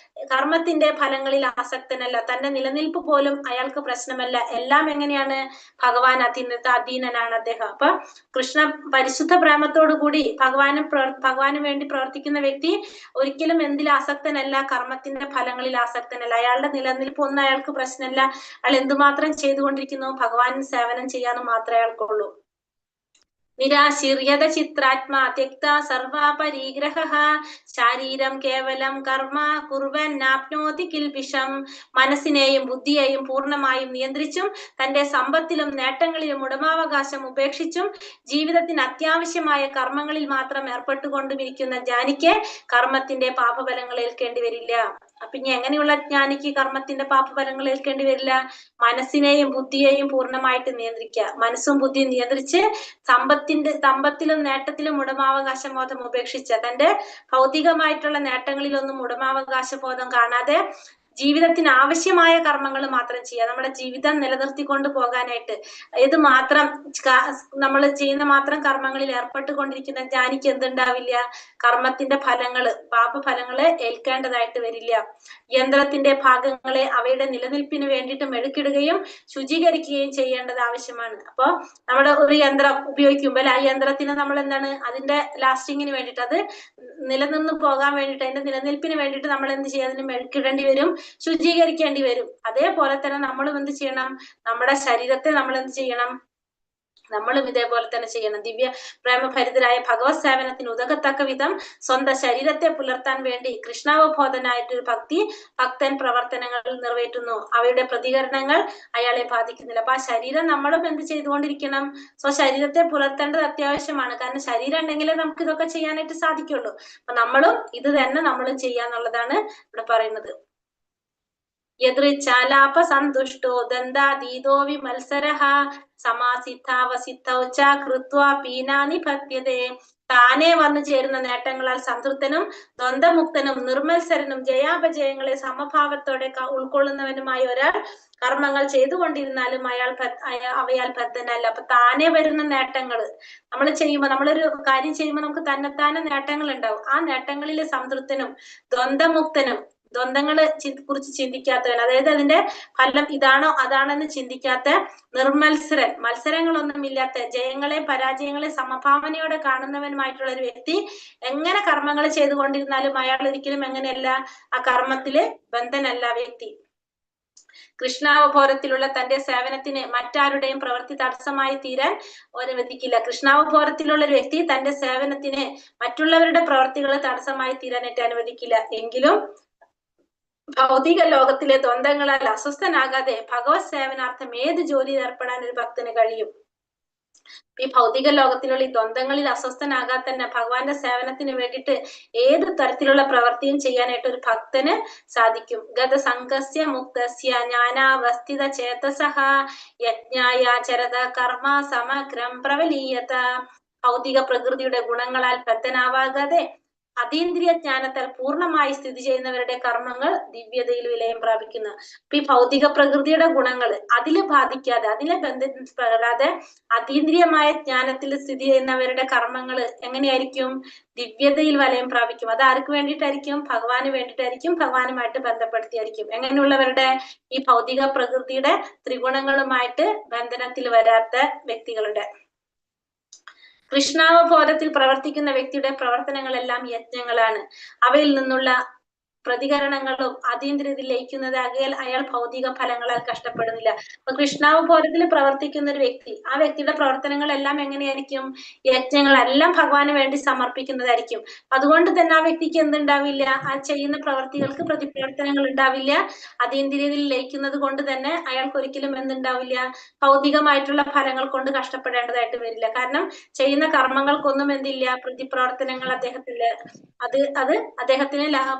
കർമ്മത്തിന്റെ ഫലങ്ങളിൽ ആസക്തനല്ല. തന്റെ നിലനിൽപ്പ് പോലും അയാൾക്ക് പ്രശ്നമല്ല. എല്ലാം എങ്ങനെയാണ്? ഭഗവാൻ അധീനനാണ് അദ്ദേഹം. അപ്പൊ കൃഷ്ണ പരിശുദ്ധ പ്രേമത്തോടു കൂടി ഭഗവാന് വേണ്ടി പ്രവർത്തിക്കുന്ന വ്യക്തി ഒരിക്കലും എന്തിൽ ആസക്തനല്ല? കർമ്മത്തിന്റെ ഫലങ്ങളിൽ ആസക്തനല്ല. അയാളുടെ നിലനിൽപ്പ് ഒന്നും അയാൾക്ക് പ്രശ്നമല്ല. അയാൾ എന്തുമാത്രം ചെയ്തുകൊണ്ടിരിക്കുന്നു? ഭഗവാന് സേവനം ചെയ്യാനും മാത്രമേ അയാൾക്കുള്ളൂ. നിരാശീര്യത ചിത്രാത്മാ त्यक्ता സർവാപരിഗ്രഹഃ ശാരീരം കേവലം കർമ്മ കുർവൻ നാപ്നോതി കിൽബിഷം. മനസ്സിനെയും ബുദ്ധിയെയും പൂർണ്ണമായും നിയന്ത്രിച്ചും തന്റെ സമ്പത്തിലും നേട്ടങ്ങളിലും ഉടമാവകാശം ഉപേക്ഷിച്ചും ജീവിതത്തിന് അത്യാവശ്യമായ കർമ്മങ്ങളിൽ മാത്രം ഏർപ്പെട്ടുകൊണ്ടുമിരിക്കുന്ന ജ്ഞാനിക്ക് കർമ്മത്തിന്റെ പാപഫലങ്ങൾ ഏൽക്കേണ്ടി വരില്ല. അപ്പൊ ഇനി എങ്ങനെയുള്ള ജ്ഞാനിക്ക് കർമ്മത്തിന്റെ പാപഫലങ്ങൾ ഏൽക്കേണ്ടി വരില്ല? മനസ്സിനെയും ബുദ്ധിയെയും പൂർണ്ണമായിട്ട് നിയന്ത്രിക്കുക. മനസ്സും ബുദ്ധിയും നിയന്ത്രിച്ച് സമ്പത്തിലും നേട്ടത്തിലും ഉടമാവകാശ ബോധം ഉപേക്ഷിച്ച, തന്റെ ഭൗതികമായിട്ടുള്ള നേട്ടങ്ങളിലൊന്നും ഉടമാവകാശ ബോധം കാണാതെ ജീവിതത്തിന് ആവശ്യമായ കർമ്മങ്ങൾ മാത്രം ചെയ്യുക. നമ്മുടെ ജീവിതം നിലനിർത്തിക്കൊണ്ട് പോകാനായിട്ട് ഇത് മാത്രം നമ്മൾ ചെയ്യുന്ന മാത്രം കർമ്മങ്ങളിൽ ഏർപ്പെട്ടുകൊണ്ടിരിക്കുന്ന ജ്ഞാനിക്ക് എന്തുണ്ടാവില്ല? കർമ്മത്തിന്റെ ഫലങ്ങള്, പാപഫലങ്ങളെ ഏൽക്കേണ്ടതായിട്ട് വരില്ല. യന്ത്രത്തിന്റെ ഭാഗങ്ങളെ അവയുടെ നിലനിൽപ്പിന് വേണ്ടിയിട്ട് മെഴുക്കിടുകയും ശുചീകരിക്കുകയും ചെയ്യേണ്ടത് ആവശ്യമാണ്. അപ്പൊ നമ്മുടെ ഒരു യന്ത്രം ഉപയോഗിക്കുമ്പോൾ ആ യന്ത്രത്തിന് നമ്മൾ എന്താണ്, അതിന്റെ ലാസ്റ്റിങ്ങിന് വേണ്ടിയിട്ട്, അത് നിലനിന്ന് പോകാൻ വേണ്ടിയിട്ട്, അതിന്റെ നിലനിൽപ്പിന് വേണ്ടിയിട്ട് നമ്മൾ എന്ത് ചെയ്യും? അതിന് മെഴുക്കിടേണ്ടി വരും, ശുചീകരിക്കേണ്ടി വരും. അതേപോലെ തന്നെ നമ്മളും എന്ത് ചെയ്യണം? നമ്മുടെ ശരീരത്തെ നമ്മൾ എന്ത് ചെയ്യണം? നമ്മളും ഇതേപോലെ തന്നെ ചെയ്യണം. ദിവ്യ പ്രേമഭരിതരായ ഭഗവത് സേവനത്തിന് ഉതകത്തക്ക വിധം സ്വന്തം ശരീരത്തെ പുലർത്താൻ വേണ്ടി കൃഷ്ണാവബോധനായിട്ടൊരു ഭക്തൻ പ്രവർത്തനങ്ങൾ നിറവേറ്റുന്നു. അവയുടെ പ്രതികരണങ്ങൾ അയാളെ ബാധിക്കുന്നില്ല. അപ്പൊ ആ ശരീരം നമ്മളും എന്ത് ചെയ്തുകൊണ്ടിരിക്കണം? ശരീരത്തെ പുലർത്തേണ്ടത് അത്യാവശ്യമാണ്. കാരണം ശരീരം ഉണ്ടെങ്കിലേ നമുക്ക് ഇതൊക്കെ ചെയ്യാനായിട്ട് സാധിക്കുള്ളൂ. അപ്പൊ നമ്മളും ഇത് തന്നെ നമ്മളും ചെയ്യാന്നുള്ളതാണ് ഇവിടെ പറയുന്നത്. യദൃച്ഛാലാപ സന്തുഷ്ടോ ദന്താതീതോ വിമത്സരഃ സമാസിദ്ധാവസിദ്ധൗ ച കൃത്വാ പീനാനി പത്യതേ. താനെ വന്നു ചേരുന്ന നേട്ടങ്ങളാൽ സംതൃപ്തനും ദ്വന്ദ്മുക്തനും നിർമത്സരനും ജയാപജയങ്ങളെ സമഭാവത്തോടെ ഉൾക്കൊള്ളുന്നവനുമായ ഒരാൾ കർമ്മങ്ങൾ ചെയ്തുകൊണ്ടിരുന്നാലും അവയാൽ ബദ്ധനല്ല. അപ്പൊ താനെ വരുന്ന നേട്ടങ്ങൾ നമ്മൾ ചെയ്യുമ്പോൾ, നമ്മളൊരു കാര്യം ചെയ്യുമ്പോൾ നമുക്ക് തന്നെത്താനെ നേട്ടങ്ങൾ ഉണ്ടാവും. ആ നേട്ടങ്ങളിൽ സംതൃപ്തനും ദ്വന്ദ്മുക്തനും, ദ്വന്ദ്ങ്ങളെ കുറിച്ച് ചിന്തിക്കാത്തവൻ, അതായത് അതിന്റെ ഫലം ഇതാണോ അതാണെന്ന് ചിന്തിക്കാത്ത, നിർമത്സരൻ, മത്സരങ്ങളൊന്നും ഇല്ലാത്ത, ജയങ്ങളെ പരാജയങ്ങളെ സമഭാവനയോടെ കാണുന്നവനുമായിട്ടുള്ള ഒരു വ്യക്തി എങ്ങനെ കർമ്മങ്ങൾ ചെയ്തുകൊണ്ടിരുന്നാലും അയാൾ ഒരിക്കലും എങ്ങനെയല്ല, ആ കർമ്മത്തില് ബന്ധനല്ല വ്യക്തി. കൃഷ്ണാവബോധത്തിലുള്ള തന്റെ സേവനത്തിന് മറ്റാരുടെയും പ്രവൃത്തി തടസ്സമായി തീരാൻ അനുവദിക്കില്ല. കൃഷ്ണാവബോധത്തിലുള്ള ഒരു വ്യക്തി തന്റെ സേവനത്തിന് മറ്റുള്ളവരുടെ പ്രവൃത്തികൾ തടസ്സമായി തീരാനായിട്ട് അനുവദിക്കില്ല. എങ്കിലും ഭൗതിക ലോകത്തിലെ ദ്വന്ദ്ങ്ങളാൽ അസ്വസ്ഥനാകാതെ ഭഗവത് സേവനാർത്ഥം ഏത് ജോലിയിൽ ഏർപ്പെടാൻ ഒരു ഭക്തന് കഴിയും. ഈ ഭൗതിക ലോകത്തിലുള്ള ഈ ദ്വന്ദ്ങ്ങളിൽ അസ്വസ്ഥനാകാതെ തന്നെ ഭഗവാന്റെ സേവനത്തിന് വേണ്ടിയിട്ട് ഏത് തരത്തിലുള്ള പ്രവൃത്തിയും ചെയ്യാനായിട്ട് ഒരു ഭക്തന് സാധിക്കും. ഗതസംഗസ്യ മുക്തസ്യ ജ്ഞാനാവസ്ഥിത ചേതസഃ യജ്ഞായ ചരത കർമ്മ സമഗ്രം പ്രവലീയത. ഭൗതിക പ്രകൃതിയുടെ ഗുണങ്ങളാൽ ബദ്ധനാവാകാതെ അതീന്ദ്രിയ ജ്ഞാനത്താൽ പൂർണ്ണമായി സ്ഥിതി ചെയ്യുന്നവരുടെ കർമ്മങ്ങൾ ദിവ്യതയിൽ വിലയം പ്രാപിക്കുന്നു. അപ്പൊ ഈ ഭൗതിക പ്രകൃതിയുടെ ഗുണങ്ങൾ അതില് ബാധിക്കാതെ, അതിലെ ബന്ധപ്പെടാതെ അതീന്ദ്രിയമായ ജ്ഞാനത്തിൽ സ്ഥിതി ചെയ്യുന്നവരുടെ കർമ്മങ്ങൾ എങ്ങനെയായിരിക്കും? ദിവ്യതയിൽ വലയം പ്രാപിക്കും. അത് ആർക്ക് വേണ്ടിയിട്ടായിരിക്കും? ഭഗവാന് വേണ്ടിയിട്ടായിരിക്കും, ഭഗവാനുമായിട്ട് ബന്ധപ്പെടുത്തിയായിരിക്കും. എങ്ങനെയുള്ളവരുടെ? ഈ ഭൗതിക പ്രകൃതിയുടെ ത്രിഗുണങ്ങളുമായിട്ട് ബന്ധനത്തിൽ വരാത്ത വ്യക്തികളുടെ. കൃഷ്ണാവബോധത്തിൽ പ്രവർത്തിക്കുന്ന വ്യക്തിയുടെ പ്രവർത്തനങ്ങളെല്ലാം യജ്ഞങ്ങളാണ്. അവയിൽ നിന്നുള്ള പ്രതികരണങ്ങളും അതീന്ദ്രിയത്തിൽ ലയിക്കുന്നത് അയാൾ ഭൗതിക ഫലങ്ങളാൽ കഷ്ടപ്പെടുന്നില്ല. അപ്പൊ കൃഷ്ണാവബോധത്തിൽ പ്രവർത്തിക്കുന്ന ഒരു വ്യക്തി, ആ വ്യക്തിയുടെ പ്രവർത്തനങ്ങളെല്ലാം എങ്ങനെയായിരിക്കും? യജ്ഞങ്ങളെല്ലാം ഭഗവാന് വേണ്ടി സമർപ്പിക്കുന്നതായിരിക്കും. അതുകൊണ്ട് തന്നെ ആ വ്യക്തിക്ക് എന്തുണ്ടാവില്ല? ആ ചെയ്യുന്ന പ്രവർത്തികൾക്ക് പ്രതിപ്രവർത്തനങ്ങൾ ഉണ്ടാവില്ല. അതീന്ദ്രിയത്തിൽ ലയിക്കുന്നത് കൊണ്ട് തന്നെ അയാൾക്ക് ഒരിക്കലും എന്തുണ്ടാവില്ല? ഭൗതികമായിട്ടുള്ള ഫലങ്ങൾ കൊണ്ട് കഷ്ടപ്പെടേണ്ടതായിട്ട് വരില്ല. കാരണം ചെയ്യുന്ന കർമ്മങ്ങൾക്കൊന്നും എന്തില്ല? പ്രതിപ്രവർത്തനങ്ങൾ അദ്ദേഹത്തിന്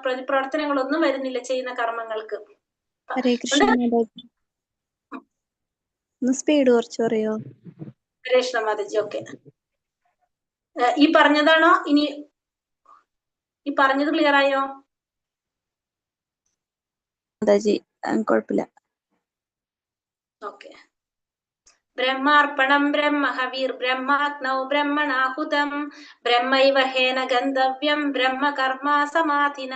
പ്രതിപ്രവർത്തനങ്ങളൊന്നും വരുന്നില്ല ചെയ്യുന്ന കർമ്മങ്ങൾക്ക്. ഹരേ കൃഷ്ണ മാതാജി. ഒന്ന് സ്പീഡ് കുറച്ച് പറയോ? ഹരേ കൃഷ്ണ മാതാജി. ഓക്കെ, ഈ പറഞ്ഞതാണോ? ഇനി ഈ പറഞ്ഞത് ക്ലിയർ ആയോ മാതാജി? കുഴപ്പമില്ല. ഓക്കെ. ബ്രഹ്മാർപ്പണം ബ്രഹ്മഹവീർ ബ്രഹ്മാഗ്നൗ ബ്രഹ്മണാഹുതം ബ്രഹ്മൈവ ഹേന ഗന്ധവ്യം ബ്രഹ്മകർമ്മ സമാധിന.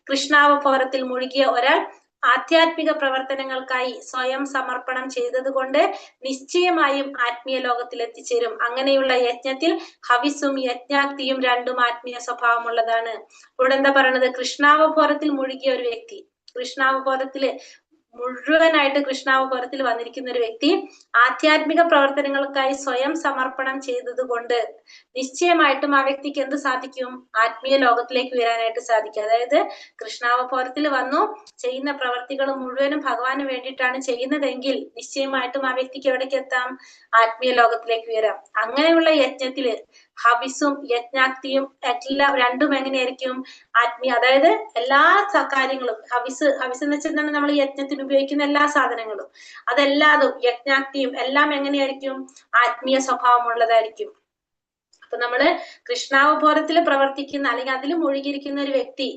കൃഷ്ണാവബോധത്തിൽ മുഴുകിയ ഒരാൾ ആധ്യാത്മിക പ്രവർത്തനങ്ങൾക്കായി സ്വയം സമർപ്പണം ചെയ്തതുകൊണ്ട് നിശ്ചയമായും ആത്മീയ ലോകത്തിൽ എത്തിച്ചേരും. അങ്ങനെയുള്ള യജ്ഞത്തിൽ ഹവിസും യജ്ഞാക്തിയും രണ്ടും ആത്മീയ സ്വഭാവമുള്ളതാണ്. ഇവിടെ എന്താ പറയണത്? കൃഷ്ണാവബോധത്തിൽ മുഴുകിയ ഒരു വ്യക്തി, കൃഷ്ണാവബോധത്തില് മുഴുവനായിട്ട് കൃഷ്ണാവബോധത്തിൽ വന്നിരിക്കുന്ന ഒരു വ്യക്തി ആധ്യാത്മിക പ്രവർത്തനങ്ങൾക്കായി സ്വയം സമർപ്പണം ചെയ്തതുകൊണ്ട് നിശ്ചയമായിട്ടും ആ വ്യക്തിക്ക് എന്ത് സാധിക്കും? ആത്മീയ ലോകത്തിലേക്ക് വരാനായിട്ട് സാധിക്കും. അതായത് കൃഷ്ണാവബോധത്തിൽ വന്നു ചെയ്യുന്ന പ്രവർത്തികൾ മുഴുവനും ഭഗവാന് വേണ്ടിയിട്ടാണ് ചെയ്യുന്നതെങ്കിൽ നിശ്ചയമായിട്ടും ആ വ്യക്തിക്ക് എവിടേക്ക് എത്താം? ആത്മീയ ലോകത്തിലേക്ക് വരാം. അങ്ങനെയുള്ള യജ്ഞത്തില് ഹവിസും യജ്ഞാക്തിയും എല്ലാം രണ്ടും എങ്ങനെയായിരിക്കും? ആത്മീയ, അതായത് എല്ലാ കാര്യങ്ങളും ഹവിസ് എന്ന് വെച്ചാൽ നമ്മൾ യജ്ഞത്തിന് ഉപയോഗിക്കുന്ന എല്ലാ സാധനങ്ങളും അതെല്ലാതും യജ്ഞാക്തിയും എല്ലാം എങ്ങനെയായിരിക്കും? ആത്മീയ സ്വഭാവമുള്ളതായിരിക്കും. അപ്പൊ നമ്മള് കൃഷ്ണാവബോധത്തിൽ പ്രവർത്തിക്കുന്ന അല്ലെങ്കിൽ അതിൽ മുഴുകിയിരിക്കുന്ന ഒരു വ്യക്തി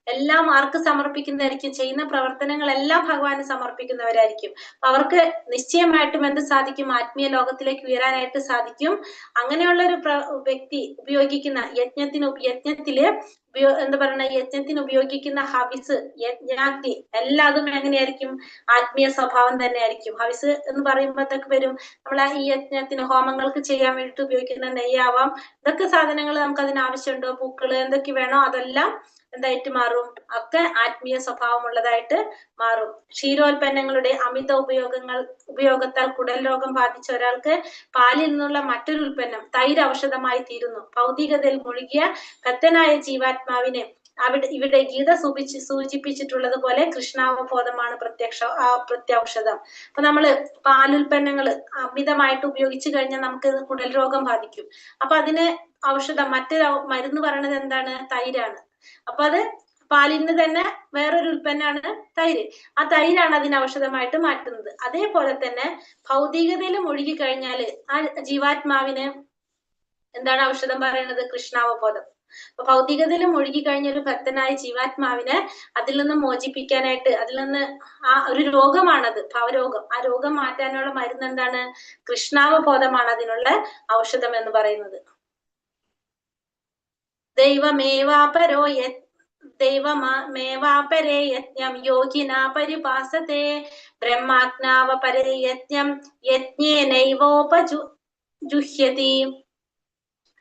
എല്ലാം ആർക്ക് സമർപ്പിക്കുന്നതായിരിക്കും? ചെയ്യുന്ന പ്രവർത്തനങ്ങളെല്ലാം ഭഗവാന് സമർപ്പിക്കുന്നവരായിരിക്കും. അവർക്ക് നിശ്ചയമായിട്ടും എന്ത് സാധിക്കും? ആത്മീയ ലോകത്തിലേക്ക് ഉയരാനായിട്ട് സാധിക്കും. അങ്ങനെയുള്ള ഒരു വ്യക്തി ഉപയോഗിക്കുന്ന യജ്ഞത്തില് എന്താ പറയുക, യജ്ഞത്തിന് ഉപയോഗിക്കുന്ന ഹവിസ്, യജ്ഞാഗ്നി എല്ലാതും എങ്ങനെയായിരിക്കും? ആത്മീയ സ്വഭാവം തന്നെ ആയിരിക്കും. ഹവിസ് എന്ന് പറയുമ്പോഴത്തേക്ക് വരും നമ്മളെ ഈ യജ്ഞത്തിന് ഹോമങ്ങൾക്ക് ചെയ്യാൻ വേണ്ടിട്ട് ഉപയോഗിക്കുന്ന നെയ്യാവാം, ഇതൊക്കെ സാധനങ്ങൾ നമുക്ക് അതിന് ആവശ്യമുണ്ടോ? പൂക്കള് എന്തൊക്കെ വേണോ അതെല്ലാം എന്തായിട്ട് മാറും? ഒക്കെ ആത്മീയ സ്വഭാവമുള്ളതായിട്ട് മാറും. ക്ഷീരോൽപ്പന്നങ്ങളുടെ അമിത ഉപയോഗത്താൽ കുടൽ രോഗം ബാധിച്ച ഒരാൾക്ക് പാലിൽ നിന്നുള്ള മറ്റൊരു ഉൽപ്പന്നം തൈര് ഔഷധമായി തീരുന്നു. ഭൗതികതയിൽ മുഴുകിയ ഭക്തനായ ജീവാത്മാവിന് ഇവിടെ ഗീത സൂചിപ്പിച്ചിട്ടുള്ളത് പോലെ കൃഷ്ണാവബോധമാണ് പ്രത്യൗഷധം. അപ്പൊ നമ്മള് പാലുൽപ്പന്നങ്ങൾ അമിതമായിട്ട് ഉപയോഗിച്ചു കഴിഞ്ഞാൽ നമുക്ക് കുടൽ രോഗം ബാധിക്കും. അപ്പൊ അതിന് ഔഷധം, മറ്റൊരു മരുന്ന് പറയണത് എന്താണ്? തൈരാണ്. അപ്പൊ അത് പാലിന് തന്നെ വേറൊരു ഉൽപ്പന്നമാണ് തൈര്. ആ തൈരാണ് അതിന് ഔഷധമായിട്ട് മാറ്റുന്നത്. അതേപോലെ തന്നെ ഭൗതികതയിൽ മുഴുകി കഴിഞ്ഞാല് ആ ജീവാത്മാവിന് എന്താണ് ഔഷധം പറയുന്നത്? കൃഷ്ണാവബോധം. അപ്പൊ ഭൗതികതയിൽ മുഴുകി കഴിഞ്ഞ ഒരു ഭക്തനായ ജീവാത്മാവിനെ അതിൽ നിന്ന് മോചിപ്പിക്കാനായിട്ട്, അതിൽ നിന്ന് ആ ഒരു രോഗമാണത്, ഭവരോഗം, ആ രോഗം മാറ്റാനുള്ള മരുന്ന് എന്താണ്? കൃഷ്ണാവബോധമാണ് അതിനുള്ള ഔഷധം എന്ന് പറയുന്നത്. ദൈവമേവാപരേ യജ്ഞം യോഗിനാ പരിഭാസത്തെ ബ്രഹ്മാജ്ഞാവപരേ യജ്ഞം യജ്ഞേനൈവോപജുഹ്യതി.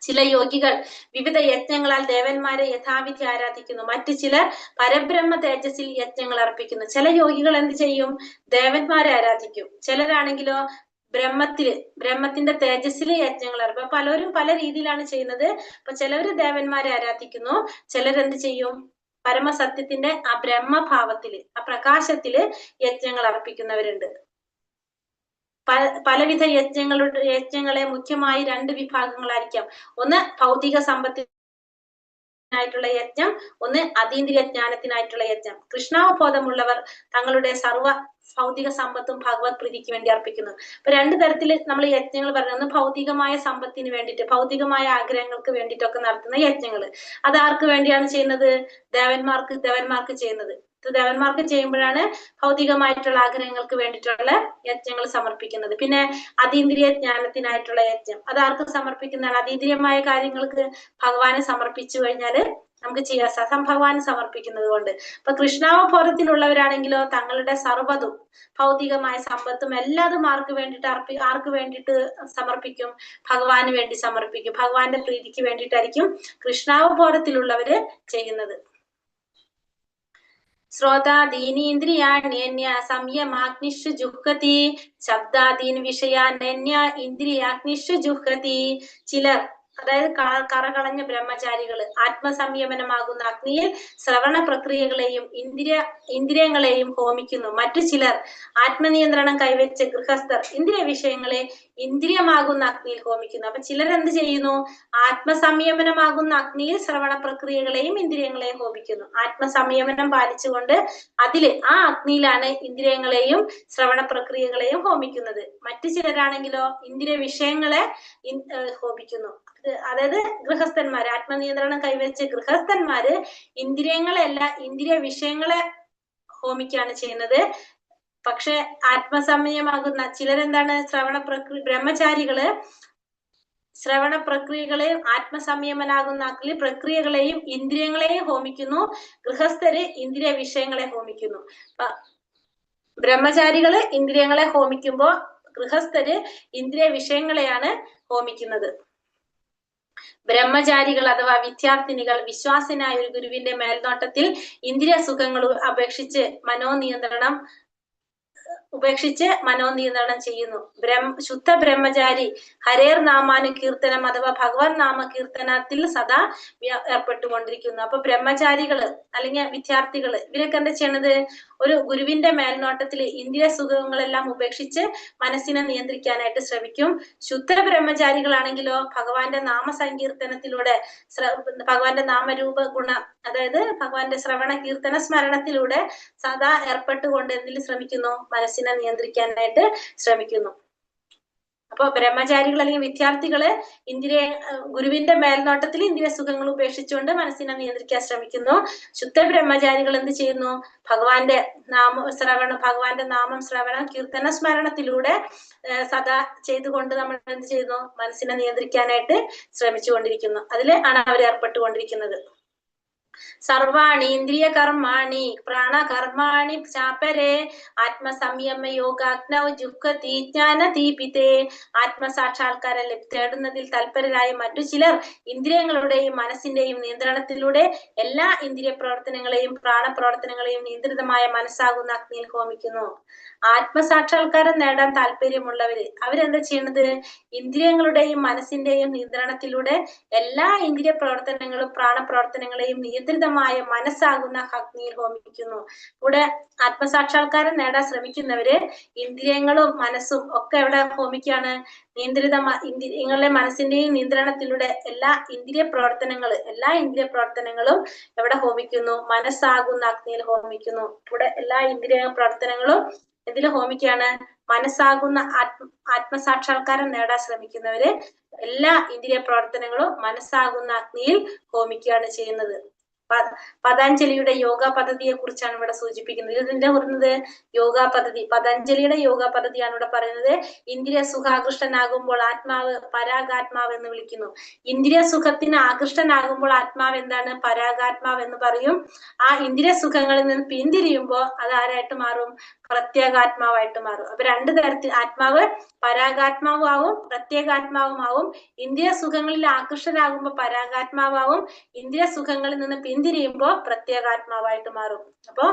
ചില യോഗികൾ വിവിധ യജ്ഞങ്ങളാൽ ദേവന്മാരെ യഥാവിധി ആരാധിക്കുന്നു. മറ്റു ചിലർ പരബ്രഹ്മ തേജസ്സിൽ യജ്ഞങ്ങൾ അർപ്പിക്കുന്നു. ചില യോഗികൾ എന്ത് ചെയ്യും? ദേവന്മാരെ ആരാധിക്കും. ചിലരാണെങ്കിലോ ബ്രഹ്മത്തിന്റെ തേജസ്സില് യജ്ഞങ്ങൾ അർപ്പിക്കും. പലരും പല രീതിയിലാണ് ചെയ്യുന്നത്. അപ്പൊ ചിലവര് ദേവന്മാരെ ആരാധിക്കുന്നു, ചിലരെന്ത് ചെയ്യും? പരമസത്യത്തിന്റെ ആ ബ്രഹ്മഭാവത്തില്, ആ പ്രകാശത്തില് യജ്ഞങ്ങൾ അർപ്പിക്കുന്നവരുണ്ട്. പലവിധ യജ്ഞങ്ങളെ മുഖ്യമായി 2 വിഭാഗങ്ങളായിരിക്കാം. ഒന്ന് ഭൗതിക സമ്പത്തിനായിട്ടുള്ള യജ്ഞം, ഒന്ന് അതീന്ദ്രിയ ജ്ഞാനത്തിനായിട്ടുള്ള യജ്ഞം. കൃഷ്ണാവബോധമുള്ളവർ തങ്ങളുടെ സർവ്വ ഭൗതിക സമ്പത്തും ഭഗവത് പ്രീതിക്ക് വേണ്ടി അർപ്പിക്കുന്നു. അപ്പൊ 2 തരത്തിൽ നമ്മൾ യജ്ഞങ്ങൾ പറഞ്ഞു. ഒന്ന് ഭൗതികമായ സമ്പത്തിന് വേണ്ടിയിട്ട്, ഭൗതികമായ ആഗ്രഹങ്ങൾക്ക് വേണ്ടിയിട്ടൊക്കെ നടത്തുന്ന യജ്ഞങ്ങൾ. അത് ആർക്ക് വേണ്ടിയാണ് ചെയ്യുന്നത്? ദേവന്മാർക്ക് ചെയ്യുന്നത്. ദേവന്മാർക്ക് ചെയ്യുമ്പോഴാണ് ഭൗതികമായിട്ടുള്ള ആഗ്രഹങ്ങൾക്ക് വേണ്ടിയിട്ടുള്ള യജ്ഞങ്ങൾ സമർപ്പിക്കുന്നത്. പിന്നെ അതീന്ദ്രിയ ജ്ഞാനത്തിനായിട്ടുള്ള യജ്ഞം, അത് ആർക്ക് സമർപ്പിക്കുന്നതാണ്? അതീന്ദ്രിയമായ കാര്യങ്ങൾക്ക് ഭഗവാനെ സമർപ്പിച്ചു കഴിഞ്ഞാല് നമുക്ക് ചെയ്യാം, ഭഗവാന് സമർപ്പിക്കുന്നത് കൊണ്ട്. ഇപ്പൊ കൃഷ്ണാവബോധത്തിലുള്ളവരാണെങ്കിലോ തങ്ങളുടെ സർവ്വതും ഭൗതികമായ സമ്പത്തും എല്ലാതും ആർക്ക് വേണ്ടിയിട്ട് സമർപ്പിക്കും? ഭഗവാന് വേണ്ടി സമർപ്പിക്കും. ഭഗവാന്റെ പ്രീതിക്ക് വേണ്ടിയിട്ടായിരിക്കും കൃഷ്ണാവബോധത്തിലുള്ളവര് ചെയ്യുന്നത്. ശ്രോതാദീനീന്ദ്രിയാണ്യന്യ സംയമാഗ്നിഷു ജുഹ്യതി ശബ്ദാദീൻ വിഷയാനന്യ ഇന്ദ്രിയാഗ്നിഷു ജുഹ്യതി. ചിലർ, അതായത് കറകളഞ്ഞ ബ്രഹ്മചാരികള്, ആത്മസംയമനമാകുന്ന അഗ്നിയിൽ ശ്രവണ പ്രക്രിയകളെയും ഇന്ദ്രിയങ്ങളെയും ഹോമിക്കുന്നു. മറ്റു ചിലർ ആത്മനിയന്ത്രണം കൈവച്ച ഗൃഹസ്ഥർ ഇന്ദ്രിയ വിഷയങ്ങളെ ഇന്ദ്രിയമാകുന്ന അഗ്നിയിൽ ഹോമിക്കുന്നു. അപ്പൊ ചിലർ എന്ത് ചെയ്യുന്നു? ആത്മസംയമനമാകുന്ന അഗ്നിയിൽ ശ്രവണ പ്രക്രിയകളെയും ഇന്ദ്രിയങ്ങളെയും ഹോമിക്കുന്നു. ആത്മസംയമനം പാലിച്ചുകൊണ്ട് ആ അഗ്നിയിലാണ് ഇന്ദ്രിയങ്ങളെയും ശ്രവണ പ്രക്രിയകളെയും ഹോമിക്കുന്നത്. മറ്റു ചിലരാണെങ്കിലോ ഇന്ദ്രിയ വിഷയങ്ങളെ ഹോമിക്കുന്നു. അതായത് ഗൃഹസ്ഥന്മാര്, ആത്മനിയന്ത്രണം കൈവരിച്ച ഗൃഹസ്ഥന്മാര് ഇന്ദ്രിയങ്ങളെയല്ല, ഇന്ദ്രിയ വിഷയങ്ങളെ ഹോമിക്കുകയാണ് ചെയ്യുന്നത്. പക്ഷെ ആത്മസംയമാകുന്ന ചിലരെന്താണ്? ബ്രഹ്മചാരികള് ശ്രവണ പ്രക്രിയകളെയും ആത്മസംയമനാകുന്ന പ്രക്രിയകളെയും ഇന്ദ്രിയങ്ങളെയും ഹോമിക്കുന്നു. ഗൃഹസ്ഥര് ഇന്ദ്രിയ വിഷയങ്ങളെ ഹോമിക്കുന്നു. ബ്രഹ്മചാരികള് ഇന്ദ്രിയങ്ങളെ ഹോമിക്കുമ്പോ ഗൃഹസ്ഥര് ഇന്ദ്രിയ വിഷയങ്ങളെയാണ് ഹോമിക്കുന്നത്. ബ്രഹ്മചാരികൾ അഥവാ വിദ്യാർത്ഥിനികൾ വിശ്വാസനായ ഒരു ഗുരുവിന്റെ മേൽനോട്ടത്തിൽ ഇന്ദ്രിയ സുഖങ്ങൾ ഉപേക്ഷിച്ച് മനോനിയന്ത്രണം ചെയ്യുന്നു. ശുദ്ധ ബ്രഹ്മചാരി ഹരേർ നാമാനുകീർത്തനം അഥവാ ഭഗവത് നാമ കീർത്തനത്തിൽ സദാ ഏർപ്പെട്ടുകൊണ്ടിരിക്കുന്നു. അപ്പൊ ബ്രഹ്മചാരികള് അല്ലെങ്കിൽ വിദ്യാർത്ഥികള് ഇവരൊക്കെ എന്താ ചെയ്യണത്? ഒരു ഗുരുവിന്റെ മേൽനോട്ടത്തിൽ ഇന്ദ്രിയ സുഖങ്ങളെല്ലാം ഉപേക്ഷിച്ച് മനസ്സിനെ നിയന്ത്രിക്കാനായിട്ട് ശ്രമിക്കും. ശുദ്ധ ബ്രഹ്മചാരികളാണെങ്കിലോ ഭഗവാന്റെ നാമസങ്കീർത്തനത്തിലൂടെ, ഭഗവാന്റെ നാമരൂപ ഗുണ, അതായത് ഭഗവാന്റെ ശ്രവണ കീർത്തന സ്മരണത്തിലൂടെ സദാ ഏർപ്പെട്ടുകൊണ്ട് എന്തിൽ ശ്രമിക്കുന്നു? മനസ്സിനെ നിയന്ത്രിക്കാനായിട്ട് ശ്രമിക്കുന്നു. അപ്പൊ ബ്രഹ്മചാരികൾ അല്ലെങ്കിൽ വിദ്യാർത്ഥികള് ഗുരുവിന്റെ മേൽനോട്ടത്തിൽ ഇന്ദ്രിയ സുഖങ്ങൾ ഉപേക്ഷിച്ചുകൊണ്ട് മനസ്സിനെ നിയന്ത്രിക്കാൻ ശ്രമിക്കുന്നു. ശുദ്ധ ബ്രഹ്മചാരികൾ എന്ത് ചെയ്യുന്നു? ഭഗവാന്റെ നാമം ശ്രവണം കീർത്തന സ്മരണത്തിലൂടെ സദാ ചെയ്തുകൊണ്ട് നമ്മൾ എന്ത് ചെയ്യുന്നു? മനസ്സിനെ നിയന്ത്രിക്കാനായിട്ട് ശ്രമിച്ചുകൊണ്ടിരിക്കുന്നു. അതില് ആണ് അവർ ഏർപ്പെട്ടുകൊണ്ടിരിക്കുന്നത്. സർവാണി ഇന്ദ്രിയ കർമാണി പ്രാണകർമാണി ചാപരേ ആത്മസംയമ യോഗാഗ്നൗ ജുഹ്വതി ജ്ഞാനദീപിതേ. ആത്മസാക്ഷാത്കാരം തേടുന്നതിൽ തൽപരരായ മറ്റു ചിലർ ഇന്ദ്രിയങ്ങളുടെയും മനസ്സിന്റെയും നിയന്ത്രണത്തിലൂടെ എല്ലാ ഇന്ദ്രിയ പ്രവർത്തനങ്ങളെയും പ്രാണപ്രവർത്തനങ്ങളെയും നിയന്ത്രിതമായ മനസ്സാകുന്ന അഗ്നിയിൽ ഹോമിക്കുന്നു. ആത്മസാക്ഷാത്കാരം നേടാൻ താല്പര്യമുള്ളവര് അവരെന്താ ചെയ്യുന്നത്? ഇന്ദ്രിയങ്ങളുടെയും മനസ്സിന്റെയും നിയന്ത്രണത്തിലൂടെ എല്ലാ ഇന്ദ്രിയ പ്രവർത്തനങ്ങളും പ്രാണപ്രവർത്തനങ്ങളെയും നിയന്ത്രിതമായ മനസ്സാകുന്ന അഗ്നിയിൽ ഹോമിക്കുന്നു. ഇവിടെ ആത്മസാക്ഷാത്കാരം നേടാൻ ശ്രമിക്കുന്നവര് ഇന്ദ്രിയങ്ങളും മനസ്സും ഒക്കെ എവിടെ ഹോമിക്കാണ്? നിങ്ങളുടെ മനസ്സിന്റെയും നിയന്ത്രണത്തിലൂടെ എല്ലാ ഇന്ദ്രിയ പ്രവർത്തനങ്ങളും എവിടെ ഹോമിക്കുന്നു? മനസ്സാകുന്ന അഗ്നിയിൽ ഹോമിക്കുന്നു. ഇവിടെ എല്ലാ ഇന്ദ്രിയ പ്രവർത്തനങ്ങളും ഇതിൽ ഹോമിക്കാണ്? മനസ്സാകുന്ന ആത്മസാക്ഷാത്കാരം നേടാൻ ശ്രമിക്കുന്നവര് എല്ലാ ഇന്ദ്രിയ പ്രവർത്തനങ്ങളും മനസ്സാകുന്ന അഗ്നിയിൽ ഹോമിക്കുകയാണ് ചെയ്യുന്നത്. പതഞ്ജലിയുടെ യോഗ പദ്ധതിയെ കുറിച്ചാണ് ഇവിടെ സൂചിപ്പിക്കുന്നത്. ഇതിന്റെ പറയുന്നത് യോഗ പദ്ധതി, പതഞ്ജലിയുടെ യോഗ പദ്ധതിയാണ് ഇവിടെ പറയുന്നത്. ഇന്ദ്രിയ സുഖാകൃഷ്ടനാകുമ്പോൾ ആത്മാവ് പരാഗാത്മാവ് എന്ന് വിളിക്കുന്നു. ഇന്ദ്രിയ സുഖത്തിന് ആകൃഷ്ടനാകുമ്പോൾ ആത്മാവ് എന്താണ്? പരാഗാത്മാവ് എന്ന് പറയും. ആ ഇന്ദ്രിയ സുഖങ്ങളിൽ നിന്ന് പിന്തിരിയുമ്പോൾ അത് ആരായിട്ട് മാറും? പ്രത്യേകാത്മാവായിട്ട് മാറും. അപ്പൊ രണ്ടു തരത്തിൽ ആത്മാവ് പരാഗാത്മാവും ആവും പ്രത്യേകാത്മാവുമാവും. ഇന്ദ്രിയ സുഖങ്ങളിൽ ആകൃഷ്ടരാകുമ്പോൾ പരാഗാത്മാവാവും, ഇന്ദ്രിയ സുഖങ്ങളിൽ നിന്ന് പിന്തിരിയുമ്പോ പ്രത്യേകാത്മാവായിട്ട് മാറും. അപ്പൊ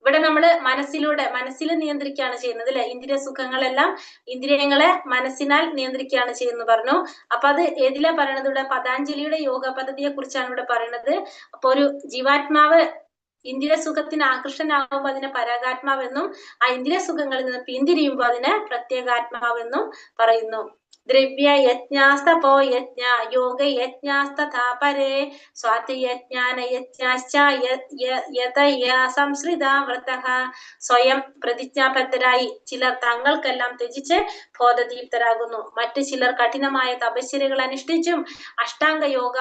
ഇവിടെ നമ്മള് മനസ്സിൽ നിയന്ത്രിക്കുകയാണ് ചെയ്യുന്നത് അല്ലെ? ഇന്ദ്രിയ സുഖങ്ങളെല്ലാം ഇന്ദ്രിയങ്ങളെ മനസ്സിനാൽ നിയന്ത്രിക്കുകയാണ് ചെയ്യുന്നത് പറഞ്ഞു. അപ്പൊ അത് ഏതിലാ പറയണത്? ഇവിടെ പതഞ്ജലിയുടെ യോഗ പദ്ധതിയെ കുറിച്ചാണ് ഇവിടെ പറയുന്നത്. അപ്പൊ ഒരു ജീവാത്മാവ് ഇന്ദ്രിയ സുഖത്തിന് ആകൃഷ്ടനാകുമ്പോൾ അതിനെ പരാഗാത്മാവെന്നും ആ ഇന്ദ്രിയ സുഖങ്ങളിൽ നിന്ന് പിന്തിരിയുമ്പോൾ അതിനെ പ്രത്യേകാത്മാവെന്നും പറയുന്നു. ദ്രവ്യ യജ്ഞാസ്തപോ യജ്ഞ യോഗ യജ്ഞാസ്തഥാപരേ സ്വാതിയജ്ഞാന യജ്ഞാശ്ച സംശ്രിതാ വ്രതഃ. സ്വയം പ്രതിജ്ഞാബദ്ധരായി ചിലർ തങ്ങൾക്കെല്ലാം ത്യജിച്ച് ബോധദീപ്തരാകുന്നു. മറ്റു ചിലർ കഠിനമായ തപശ്ചര്യകൾ അനുഷ്ഠിച്ചും അഷ്ടാംഗ യോഗ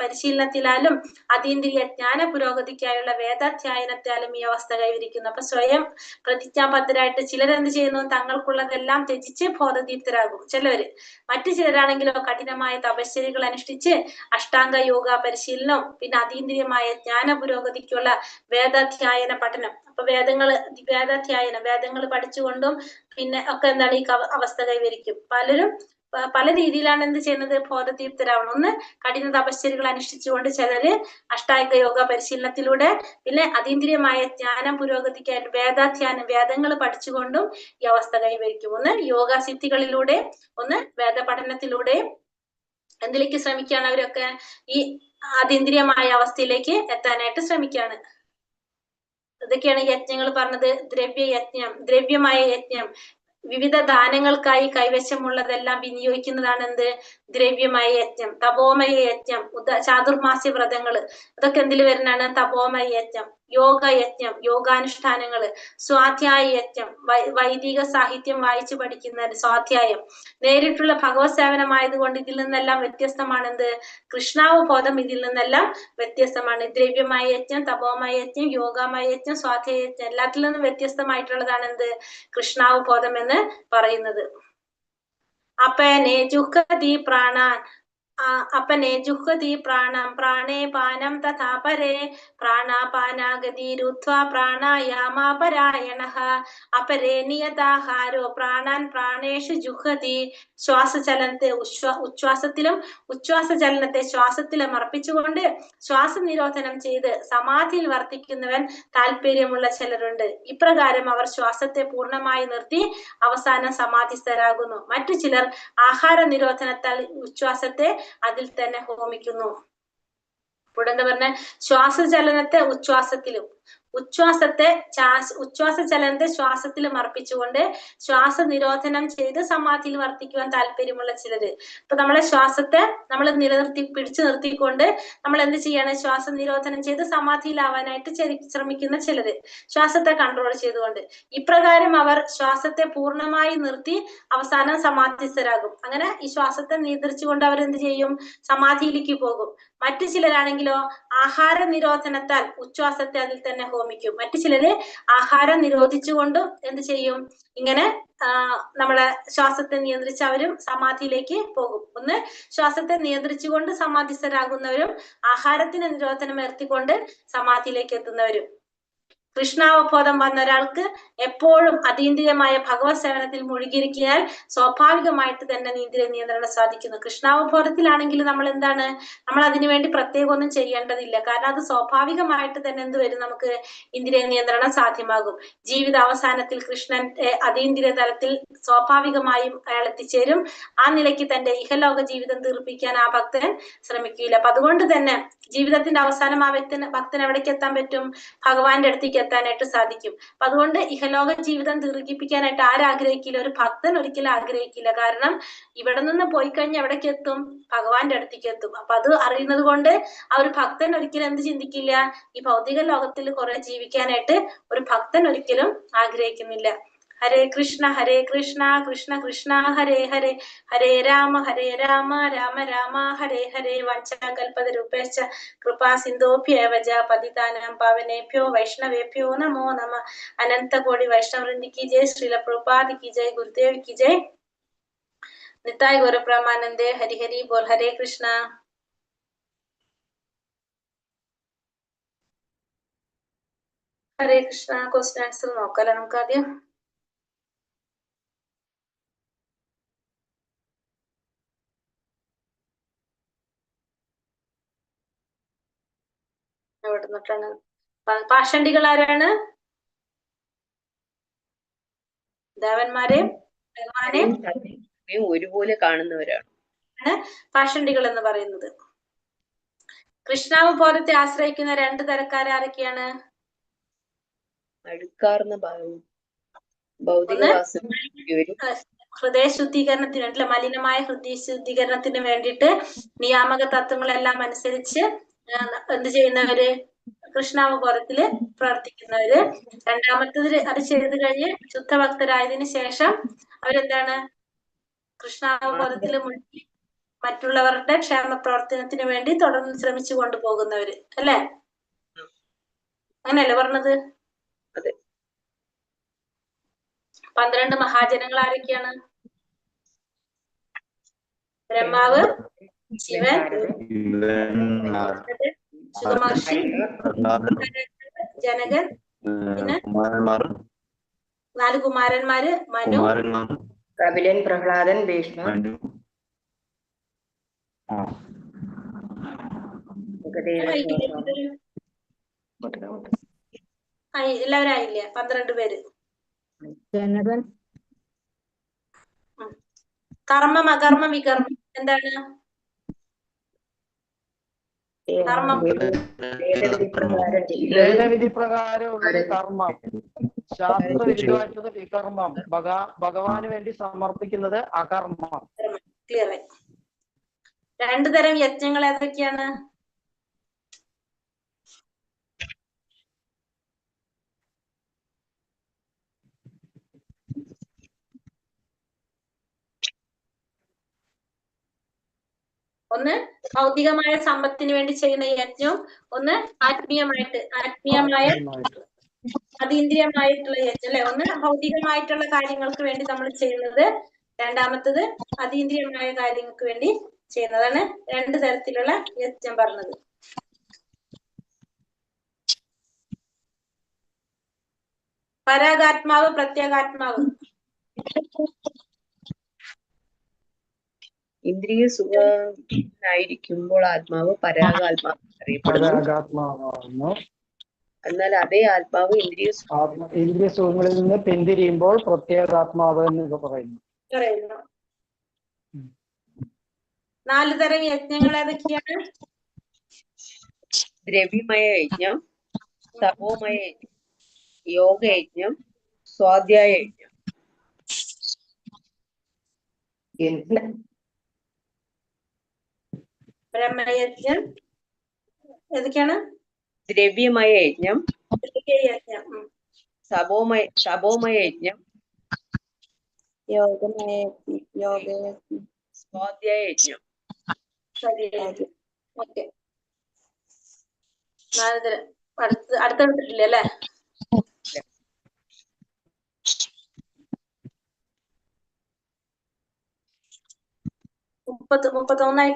പരിശീലനത്തിലാലും അതീന്ദ്രിയ ജ്ഞാന പുരോഗതിക്കായുള്ള വേദാധ്യായനത്താലും ഈ അവസ്ഥ കൈവരിക്കുന്നു. അപ്പൊ സ്വയം പ്രതിജ്ഞാബദ്ധരായിട്ട് ചിലരെന്ത് ചെയ്യുന്നു? തങ്ങൾക്കുള്ളതെല്ലാം ത്യജിച്ച് ബോധദീപ്തരാകും ചിലവര്. മറ്റു ചിലരാണെങ്കിലോ കഠിനമായ തപശ്ചര്യകൾ അനുഷ്ഠിച്ച് അഷ്ടാംഗ യോഗ പരിശീലനം പിന്നെ അതീന്ദ്രിയമായ ജ്ഞാന പുരോഗതിക്കുള്ള വേദാധ്യായന പഠനം. അപ്പൊ വേദങ്ങൾ പഠിച്ചുകൊണ്ടും പിന്നെ ഒക്കെ എന്താണ് ഈ അവസ്ഥ കൈവരിക്കും. പലരും പല രീതിയിലാണ് എന്ത് ചെയ്യുന്നത്? ബോധദീപ്തരാവണം. ഒന്ന് കഠിന തപശ്ചര്യകൾ അനുഷ്ഠിച്ചുകൊണ്ട് ചിലര് അഷ്ടാംഗ യോഗ പരിശീലനത്തിലൂടെ പിന്നെ അതീന്ദ്രിയമായ ജ്ഞാനം പുരോഗതിക്കായിട്ട് വേദങ്ങൾ പഠിച്ചുകൊണ്ടും ഈ അവസ്ഥ കൈവരിക്കും. ഒന്ന് യോഗാസിദ്ധികളിലൂടെ, ഒന്ന് വേദ പഠനത്തിലൂടെ എന്തിലേക്ക് ശ്രമിക്കുകയാണ് അവരൊക്കെ? ഈ അതീന്ദ്രിയമായ അവസ്ഥയിലേക്ക് എത്താനായിട്ട് ശ്രമിക്കുകയാണ്. ഇതൊക്കെയാണ് യജ്ഞങ്ങൾ പറഞ്ഞത്. ദ്രവ്യമായ യജ്ഞം. വിവിധ ദാനങ്ങൾക്കായി കൈവശമുള്ളതെല്ലാം വിനിയോഗിക്കുന്നതാണ് എന്ത്? ദ്രവ്യമായ യജ്ഞം. തപോമയ യജ്ഞം, ചാതുർമാസ്യ വ്രതങ്ങള്, അതൊക്കെ എന്തിൽ വരുന്നതാണ്? തപോമയ യജ്ഞം. യോഗയജ്ഞം, യോഗാനുഷ്ഠാനങ്ങള്. സ്വാധ്യായ യജ്ഞം, വൈദിക സാഹിത്യം വായിച്ചു പഠിക്കുന്ന സ്വാധ്യായം. നേരിട്ടുള്ള ഭഗവത് സേവനമായതുകൊണ്ട് ഇതിൽ നിന്നെല്ലാം വ്യത്യസ്തമാണ് എന്ത്? കൃഷ്ണാവബോധം ഇതിൽ നിന്നെല്ലാം വ്യത്യസ്തമാണ്. ദ്രവ്യമായ യജ്ഞം, തപോമയ യജ്ഞം, യോഗമയ യജ്ഞം, സ്വാധ്യായ യജ്ഞം എല്ലാത്തിൽ നിന്നും വ്യത്യസ്തമായിട്ടുള്ളതാണ് എന്ത്? കൃഷ്ണാവബോധം എന്ന് പറയുന്നത്. അപനെ ജുഹ്വതി പ്രാണാൻ പ്രാണേ പാനം തഥാ പരേ പ്രാണാപാനാഗതിരുത്വാ പ്രാണായാമാപരായണഃ അപരേ നിയതാഹാരോ പ്രാണാൻ പ്രാണേഷു ജുഹ്വതി. ശ്വാസചലനത്തെ ഉച്ഛ്വാസത്തിലും ഉച്ഛ്വാസചലനത്തെ ശ്വാസത്തിലും അർപ്പിച്ചുകൊണ്ട് ശ്വാസനിരോധനം ചെയ്ത് സമാധിയിൽ വർത്തിക്കുന്നവൻ താല്പര്യമുള്ള ചിലരുണ്ട്. ഇപ്രകാരം അവർ ശ്വാസത്തെ പൂർണ്ണമായി നിർത്തി അവസാനം സമാധിസ്ഥരാകുന്നു. മറ്റു ചിലർ ആഹാര നിരോധനത്താൽ ഉച്ഛ്വാസത്തെ അതിൽ തന്നെ ഹോമിക്കുന്നു. ഇവിടെ എന്താ പറഞ്ഞ? ശ്വാസചലനത്തെ ഉച്ഛ്വാസത്തിലും ഉച്ഛ്വാസ ചലനത്തെ ശ്വാസത്തിൽ മർപ്പിച്ചുകൊണ്ട് ശ്വാസ നിരോധനം ചെയ്ത് സമാധിയിൽ വർത്തിക്കുവാൻ താല്പര്യമുള്ള ചിലര്. ഇപ്പൊ നമ്മളെ ശ്വാസത്തെ നമ്മൾ പിടിച്ചു നിർത്തിക്കൊണ്ട് നമ്മൾ എന്ത് ചെയ്യാണ്? ശ്വാസ നിരോധനം ചെയ്ത് സമാധിയിലാവാനായിട്ട് ശ്രമിക്കുന്ന ചിലര്, ശ്വാസത്തെ കൺട്രോൾ ചെയ്തുകൊണ്ട്. ഇപ്രകാരം അവർ ശ്വാസത്തെ പൂർണ്ണമായി നിർത്തി അവസാനം സമാധിസ്ഥരാകും. അങ്ങനെ ഈ ശ്വാസത്തെ നിയന്ത്രിച്ചുകൊണ്ട് അവർ എന്ത് ചെയ്യും? സമാധിയിലേക്ക് പോകും. മറ്റു ചിലരാണെങ്കിലോ ആഹാര നിരോധനത്താൽ ഉച്ഛ്വാസത്തെ അതിൽ തന്നെ ഹോമിക്കും. മറ്റു ചിലര് ആഹാരം നിരോധിച്ചുകൊണ്ടും എന്ത് ചെയ്യും? ഇങ്ങനെ നമ്മളെ ശ്വാസത്തെ നിയന്ത്രിച്ച് അവരും സമാധിയിലേക്ക് പോകും. ഒന്ന് ശ്വാസത്തെ നിയന്ത്രിച്ചുകൊണ്ട് സമാധിസ്ഥരാകുന്നവരും ആഹാരത്തിന് നിരോധനം ഏർത്തിക്കൊണ്ട് സമാധിയിലേക്ക് എത്തുന്നവരും. കൃഷ്ണാവബോധം വന്ന ഒരാൾക്ക് എപ്പോഴും അതീന്ദ്രിയമായ ഭഗവത് സേവനത്തിൽ മുഴുകിയിരിക്കാൻ സ്വാഭാവികമായിട്ട് തന്നെ ഇന്ദ്രിയ നിയന്ത്രണം സാധിക്കുന്നു. കൃഷ്ണാവബോധത്തിലാണെങ്കിൽ നമ്മൾ എന്താണ്? നമ്മൾ അതിനുവേണ്ടി പ്രത്യേകം ഒന്നും ചെയ്യേണ്ടതില്ല. കാരണം അത് സ്വാഭാവികമായിട്ട് തന്നെ എന്ത് വരും? നമുക്ക് ഇന്ദ്രിയ നിയന്ത്രണം സാധ്യമാകും. ജീവിത അവസാനത്തിൽ കൃഷ്ണൻ അതീന്ദ്രിയ തലത്തിൽ സ്വാഭാവികമായും അയാൾ എത്തിച്ചേരും. ആ നിലയ്ക്ക് തന്റെ ഇഹലോക ജീവിതം തീർപ്പിക്കാൻ ആ ഭക്തൻ ശ്രമിക്കില്ല. അപ്പൊ അതുകൊണ്ട് തന്നെ ജീവിതത്തിന്റെ അവസാനം ആ ഭക്തൻ എവിടേക്ക് എത്താൻ പറ്റും? ഭഗവാന്റെ അടുത്തേക്ക് എത്താനായിട്ട് സാധിക്കും. അപ്പൊ അതുകൊണ്ട് ഇഹലോക ജീവിതം ദീർഘിപ്പിക്കാനായിട്ട് ആരാഗ്രഹിക്കില്ല? ഒരു ഭക്തൻ ഒരിക്കലും ആഗ്രഹിക്കില്ല. കാരണം ഇവിടെ നിന്ന് പോയി കഴിഞ്ഞാൽ എവിടേക്ക് എത്തും? ഭഗവാന്റെ അടുത്തേക്ക് എത്തും. അപ്പൊ അത് അറിയുന്നത് കൊണ്ട് ആ ഒരു ഭക്തൻ ഒരിക്കലും എന്ത് ചിന്തിക്കില്ല? ഈ ഭൗതിക ലോകത്തിൽ കുറെ ജീവിക്കാനായിട്ട് ഒരു ഭക്തൻ ഒരിക്കലും ആഗ്രഹിക്കുന്നില്ല. ഹരേ കൃഷ്ണ കൃഷ്ണ കൃഷ്ണ ഹരേ ഹരേ, ഹരേ രാമ രാമ രാമ ഹരേ ഹരേ. വഞ്ചകൽപതരുപേശ്ച കൃപാ സിന്ധോഭ്യേവ പതിതാനാം പാവനേഭ്യോ വൈഷ്ണവേഭ്യോ നമോ നമ. അനന്ത കോടി വൈഷ്ണവൃന്ദി की जय, श्रील प्रभुपाद की जय, गुरुदेव की जय, निताय गौर ब्रह्मानंदे. हरि हरि बोल. हरे कृष्णा. ഹരേ കൃഷ്ണ. ക്വസ്റ്റ്യൻ ആൻസർ നോക്കാലോ നമുക്ക് ആദ്യം. എവിടെ നിന്നിട്ടാണ്? പാഷണ്ഡികൾ ആരാണ്? ദേവന്മാരെ ഭഗവാനെ ഒരുപോലെ കാണുന്നവരാണ് പാഷണ്ഡികൾ എന്ന് പറയുന്നത്. കൃഷ്ണാവബോധത്തെ ആശ്രയിക്കുന്ന രണ്ട് തരക്കാരൊക്കെയാണ്? ഹൃദയ ശുദ്ധീകരണത്തിന് വേണ്ടി, മലിനമായ ഹൃദയ ശുദ്ധീകരണത്തിന് വേണ്ടിയിട്ട് നിയാമക തത്വങ്ങളെല്ലാം അനുസരിച്ച് എന്ത് ചെയ്യുന്നവര്? കൃഷ്ണാവബോധത്തില് പ്രവർത്തിക്കുന്നവര്. രണ്ടാമത്തത് അത് ചെയ്ത് കഴിഞ്ഞ് ശുദ്ധഭക്തരായതിനു ശേഷം അവരെന്താണ്? കൃഷ്ണാവബോധത്തില് മുഴുകി മറ്റുള്ളവരുടെ ക്ഷേമ പ്രവർത്തനത്തിന് വേണ്ടി തുടർന്ന് ശ്രമിച്ചു കൊണ്ടുപോകുന്നവര് അല്ലെ? അങ്ങനെയല്ലേ പറഞ്ഞത്? 12 മഹാജനങ്ങൾ ആരൊക്കെയാണ്? ബ്രഹ്മാവ്, ശിവൻ, സുഖമഹർഷി, ജനകൻ, പിന്നെ 4 കുമാരന്മാര്, മനു, കപിലൻ, പ്രഹ്ലാദൻ, ഭീഷ്മർ, എല്ലാവരും ആയില്ലേ? 12 പേര്. കർമ്മം, അകർമ്മം, വികർമ്മം എന്താണ്? കർമ്മം വേദവിധി പ്രകാരമുള്ളത് കർമ്മം, ശാസ്ത്രവിരുദ്ധമായിട്ടുള്ളത് വികർമ്മം, ഭഗവാന് വേണ്ടി സമർപ്പിക്കുന്നത് അകർമ്മം. ക്ലിയർ ആയി. 2 തരം യജ്ഞങ്ങൾ ഏതൊക്കെയാണ്? ഒന്ന് ഭൗതികമായ സമ്പത്തിന് വേണ്ടി ചെയ്യുന്ന യജ്ഞം, ഒന്ന് ആത്മീയമായ അതീന്ദ്രിയമായിട്ടുള്ള യജ്ഞം അല്ലെ? ഒന്ന് ഭൗതികമായിട്ടുള്ള കാര്യങ്ങൾക്ക് വേണ്ടി നമ്മൾ ചെയ്യുന്നത്, രണ്ടാമത്തത് അതീന്ദ്രിയമായ കാര്യങ്ങൾക്ക് വേണ്ടി ചെയ്യുന്നതാണ്. 2 തരത്തിലുള്ള യജ്ഞം പറഞ്ഞത്. പരാഗാത്മാവ്, പ്രത്യേകാത്മാവ്. ഇന്ദ്രിയ സുഖമായിരിക്കുമ്പോൾ ആത്മാവ് പരാഗാത്മാവ് അറിയപ്പെടുന്നു. എന്നാൽ അതേ ആത്മാവ് ഇന്ദ്രിയ സുഖങ്ങളിൽ നിന്ന് പിന്തിരിയുമ്പോൾ പ്രത്യേകാത്മാവ് എന്ന് പറയുന്നു. 4 തരം യജ്ഞങ്ങൾ ഏതൊക്കെയാണ്? ദ്രവ്യമയ യജ്ഞം, തപോമയ യജ്ഞം, യോഗയജ്ഞം, സ്വാധ്യായ യജ്ഞം. ബ്രഹ്മയജ്ഞം ഏതൊക്കെയാണ്? ദ്രവ്യമയ യജ്ഞം, യജ്ഞം. തപോമയ യജ്ഞം, യോഗയജ്ഞം, സ്വാധ്യായ യജ്ഞം. ശരി. ഓക്കെ. അടുത്തെടുത്തിട്ടില്ല അല്ലേ? 31